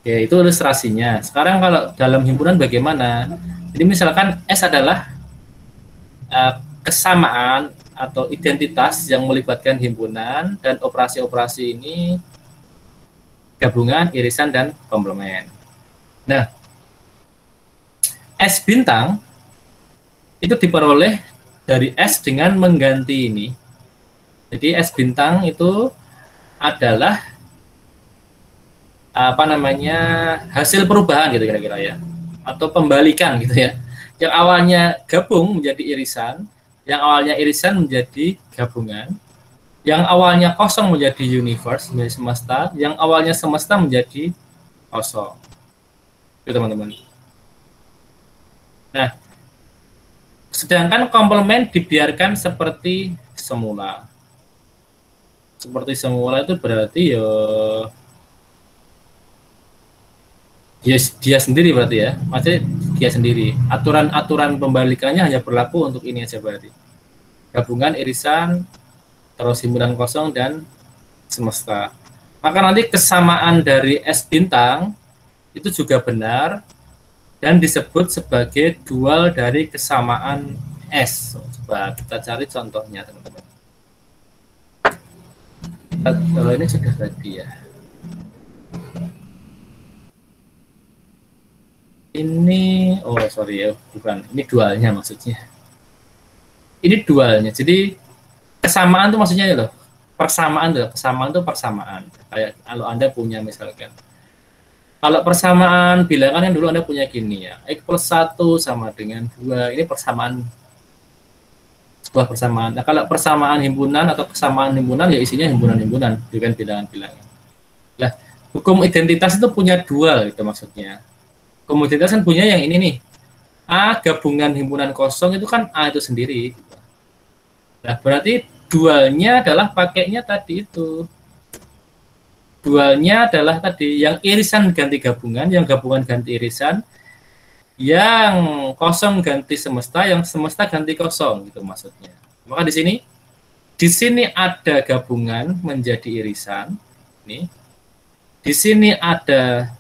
Oke, itu ilustrasinya. Sekarang kalau dalam himpunan bagaimana? Jadi misalkan S adalah kesamaan atau identitas yang melibatkan himpunan dan operasi-operasi ini gabungan, irisan, dan komplement. Nah, S bintang itu diperoleh dari S dengan mengganti ini. Jadi S bintang itu adalah hasil perubahan gitu kira-kira ya, atau pembalikan gitu ya. Yang awalnya gabung menjadi irisan, yang awalnya irisan menjadi gabungan, yang awalnya kosong menjadi universe, menjadi semesta, yang awalnya semesta menjadi kosong. Itu teman-teman. Nah, sedangkan komplement dibiarkan seperti semula. Seperti semula itu berarti dia sendiri berarti ya. Maksudnya dia sendiri. Aturan-aturan pembalikannya hanya berlaku untuk ini aja berarti. Gabungan, irisan, terus himpunan kosong dan semesta. Maka nanti kesamaan dari S bintang itu juga benar dan disebut sebagai dual dari kesamaan S. Coba kita cari contohnya, teman-teman. Kalau ini sudah tadi ya. Ini, oh sorry ya, bukan. Ini dualnya maksudnya. Ini dualnya. Jadi kesamaan itu maksudnya ya loh. Persamaan itu persamaan. Kayak kalau Anda punya misalkan. Kalau persamaan bilangan yang dulu Anda punya gini ya. X plus 1 sama dengan 2. Ini persamaan. Sebuah persamaan. Nah, kalau persamaan himpunan atau kesamaan himpunan ya isinya himpunan-himpunan dengan bilangan-bilangan. Nah, hukum identitas itu punya dual itu maksudnya. Hukum identitas kan punya yang ini nih. A gabungan himpunan kosong itu kan A itu sendiri. Nah, berarti dualnya adalah pakainya tadi itu. Dualnya adalah tadi yang irisan ganti gabungan, yang gabungan ganti irisan, yang kosong ganti semesta, yang semesta ganti kosong gitu maksudnya. Maka di sini ada gabungan menjadi irisan. Nih. Di sini ada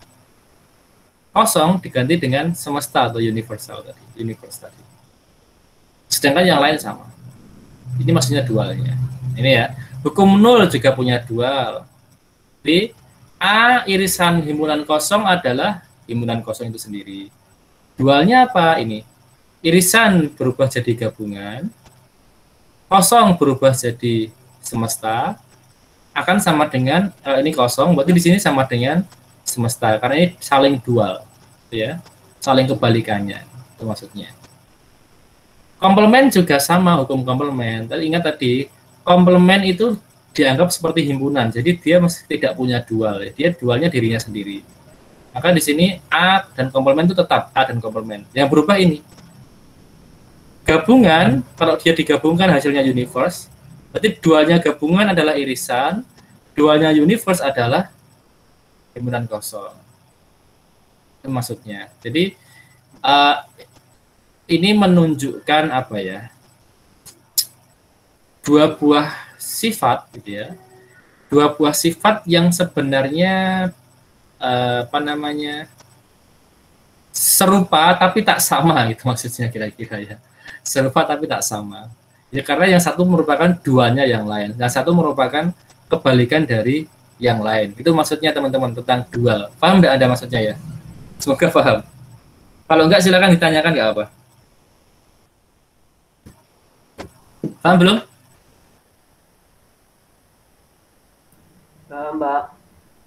kosong diganti dengan semesta atau universal tadi, universe tadi. Sedangkan yang lain sama. Ini maksudnya dualnya. Ini ya. Hukum nol juga punya dual. Jadi A irisan himpunan kosong adalah himpunan kosong itu sendiri. Dualnya apa ini? Irisan berubah jadi gabungan, kosong berubah jadi semesta, akan sama dengan ini kosong, berarti di sini sama dengan semesta karena ini saling dual, ya, saling kebalikannya, itu maksudnya. Komplement juga sama hukum komplement. Ingat tadi komplement itu dianggap seperti himpunan, jadi dia masih tidak punya dual, dia dualnya dirinya sendiri. Maka di sini A dan komplement itu tetap A dan komplement. Yang berubah ini gabungan, kalau dia digabungkan hasilnya universe, berarti dualnya gabungan adalah irisan, dualnya universe adalah himpunan kosong. Itu maksudnya. Jadi ini menunjukkan apa ya? Dua buah sifat gitu ya. Dua buah sifat yang sebenarnya serupa tapi tak sama gitu maksudnya kira-kira ya. Serupa tapi tak sama. Ya karena yang satu merupakan duanya yang lain, yang satu merupakan kebalikan dari yang lain. Itu maksudnya teman-teman tentang dual. Paham enggak Anda maksudnya ya? Semoga paham. Kalau enggak silakan ditanyakan enggak apa. Paham belum? Mbak.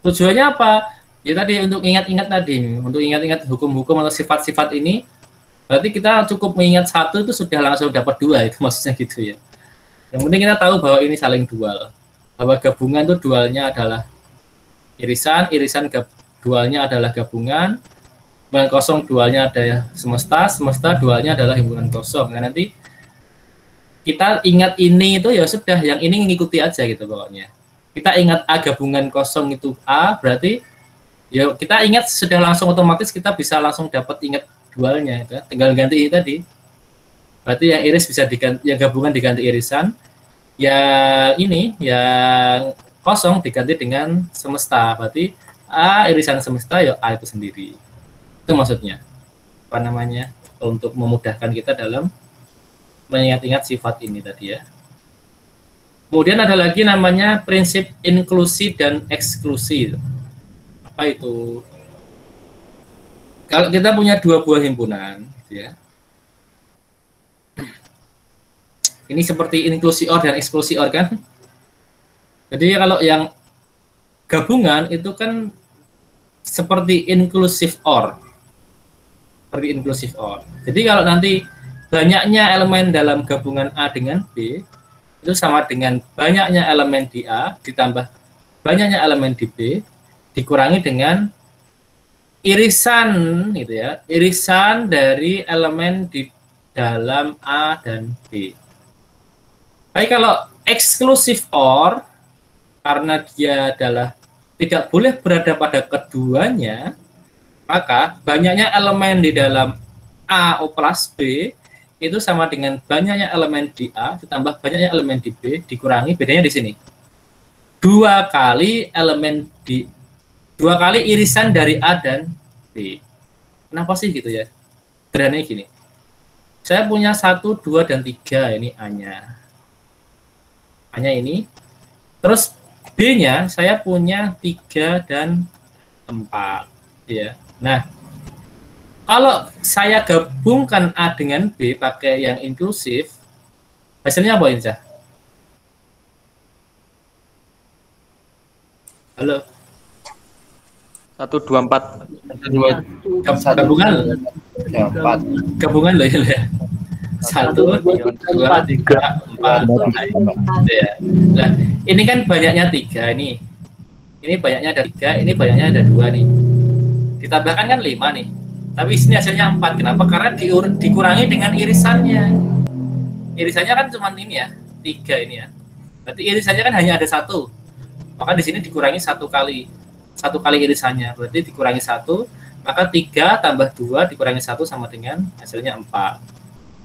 Tujuannya apa? Ya tadi untuk ingat-ingat tadi, untuk ingat-ingat hukum-hukum atau sifat-sifat ini, berarti kita cukup mengingat satu itu sudah langsung dapat dua, itu maksudnya gitu ya. Yang penting kita tahu bahwa ini saling dual, bahwa gabungan itu dualnya adalah irisan, dualnya adalah gabungan, himpunan kosong dualnya ada semesta, semesta dualnya adalah himpunan kosong. Nah nanti kita ingat ini itu ya sudah, yang ini ngikuti aja gitu pokoknya. Kita ingat A gabungan kosong itu A, berarti ya kita ingat sudah langsung otomatis kita bisa langsung dapat ingat dualnya itu, tinggal ganti ini tadi. Berarti yang iris bisa diganti, yang gabungan diganti irisan, yang ini yang kosong diganti dengan semesta. Berarti A irisan semesta ya A itu sendiri. Itu maksudnya. Apa namanya? Untuk memudahkan kita dalam mengingat-ingat sifat ini tadi ya. Kemudian ada lagi namanya prinsip inklusi dan eksklusi. Apa itu? Kalau kita punya dua buah himpunan, ya. Ini seperti inklusi OR dan eksklusi OR kan? Jadi kalau yang gabungan itu kan seperti inklusif OR. Seperti inklusif OR. Jadi kalau nanti banyaknya elemen dalam gabungan A dengan B, itu sama dengan banyaknya elemen di A ditambah banyaknya elemen di B dikurangi dengan irisan gitu ya, irisan dari elemen di dalam A dan B. Baik, kalau eksklusif OR karena dia adalah tidak boleh berada pada keduanya, maka banyaknya elemen di dalam A O plus B itu sama dengan banyaknya elemen di A ditambah banyaknya elemen di B dikurangi bedanya di sini. 2 kali irisan dari A dan B. Kenapa sih gitu ya? Sederhananya gini. Saya punya 1, 2, dan 3 ini A-nya. A-nya ini. Terus B-nya saya punya 3 dan 4 ya. Nah, kalau saya gabungkan A dengan B pakai yang inklusif, hasilnya apa ini? Halo. 1, 2, 4. Gabungan loh ya. 1, 2, 3, 4. Ya. Nah, ini kan banyaknya 3 ini. Ini banyaknya ada 3, ini banyaknya ada 2 nih. Ditambahkan kan 5 nih. Tapi sini hasilnya 4. Kenapa? Karena dikurangi dengan irisannya. Irisannya kan cuma ini ya, 3 ini ya. Berarti irisannya kan hanya ada 1. Maka di sini dikurangi 1 kali irisannya, berarti dikurangi 1, maka 3 tambah 2 dikurangi 1 sama dengan hasilnya 4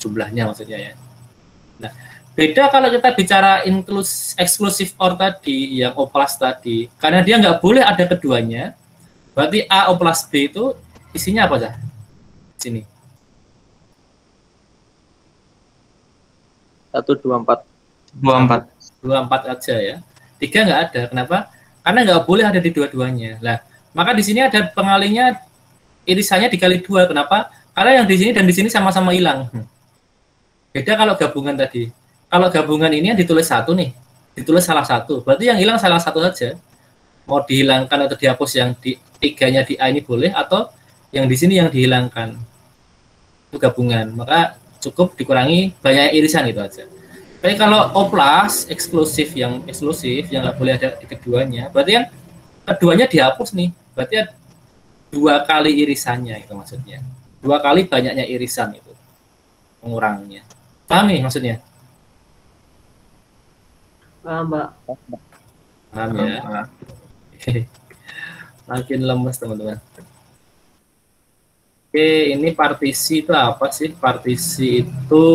jumlahnya maksudnya ya. Nah, beda kalau kita bicara exclusive OR tadi, yang O plus tadi, karena dia nggak boleh ada keduanya, berarti A O plus B itu isinya apa aja? Sini. 1, 2, 4. 24 aja ya. 3 nggak ada. Kenapa? Karena nggak boleh ada di dua-duanya. Nah, maka di sini ada pengalinya irisannya dikali 2. Kenapa? Karena yang di sini dan di sini sama-sama hilang. Beda kalau gabungan tadi. Kalau gabungan ini yang ditulis 1 nih, ditulis salah satu. Berarti yang hilang salah satu saja. Mau dihilangkan atau dihapus yang di 3-nya di A ini boleh, atau yang di sini yang dihilangkan. Itu gabungan. Maka cukup dikurangi banyak irisan itu aja. Tapi kalau O plus eksklusif yang nggak boleh ada di keduanya, berarti yang keduanya dihapus nih. Berarti 2 kali irisannya itu maksudnya. 2 kali banyaknya irisan itu pengurangnya. Paham nih maksudnya? Paham, Mbak. Paham ya? Makin lemes teman-teman. Oke, ini partisi itu apa sih? Partisi itu,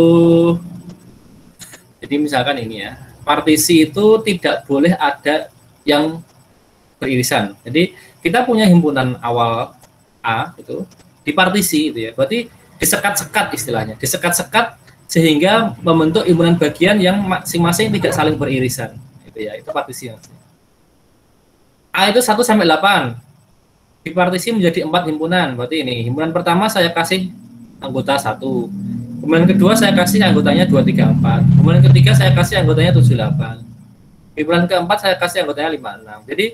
jadi misalkan ini ya, partisi itu tidak boleh ada yang beririsan. Jadi kita punya himpunan awal A itu dipartisi itu ya. Berarti disekat-sekat istilahnya, disekat-sekat sehingga membentuk himpunan bagian yang masing-masing tidak saling beririsan. Itu ya, itu partisi. A itu 1 sampai 8. Dipartisi menjadi 4 himpunan. Berarti ini himpunan pertama saya kasih anggota 1. Himpunan kedua saya kasih anggotanya 2, 3, 4. Himpunan ketiga saya kasih anggotanya 7, 8. Himpunan keempat saya kasih anggotanya 5, 6. Jadi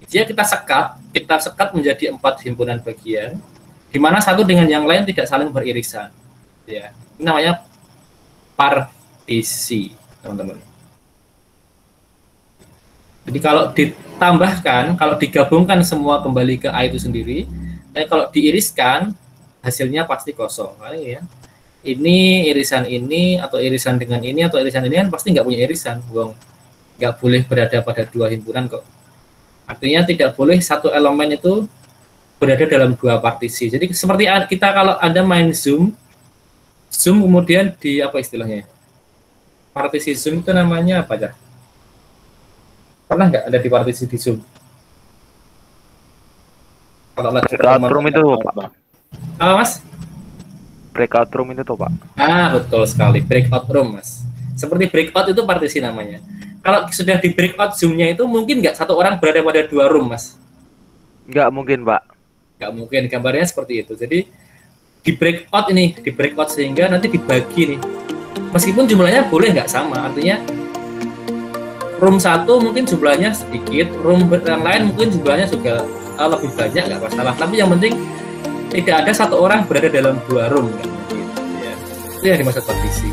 dia kita sekat menjadi 4 himpunan bagian, di mana satu dengan yang lain tidak saling beririsan. Ya, ini namanya partisi, teman-teman. Jadi kalau ditambahkan, kalau digabungkan semua kembali ke A itu sendiri, tapi kalau diiriskan hasilnya pasti kosong. Nah, ya. Ini irisan ini atau irisan dengan ini atau irisan ini kan pasti nggak punya irisan, nggak boleh berada pada 2 himpunan kok. Artinya tidak boleh satu elemen itu berada dalam 2 partisi. Jadi seperti kita kalau Anda main Zoom kemudian di apa istilahnya? Partisi Zoom itu namanya apa aja? Pernah nggak ada di partisi di Zoom? Kalau Breakout room itu, Pak. Apa, Mas? Breakout room itu tuh, Pak. Ah, betul sekali. Breakout room, Mas. Seperti breakout itu partisi namanya. Kalau sudah di breakout Zoom-nya itu mungkin nggak satu orang berada pada 2 room, Mas? Nggak mungkin, Pak. Nggak mungkin. Gambarnya seperti itu. Jadi di breakout sehingga nanti dibagi nih. Meskipun jumlahnya boleh nggak sama. Artinya room 1 mungkin jumlahnya sedikit, room yang lain mungkin jumlahnya juga lebih banyak, nggak masalah. Tapi yang penting tidak ada satu orang berada dalam 2 room. Kan? Gitu, ya. Itu yang dimaksud partisi.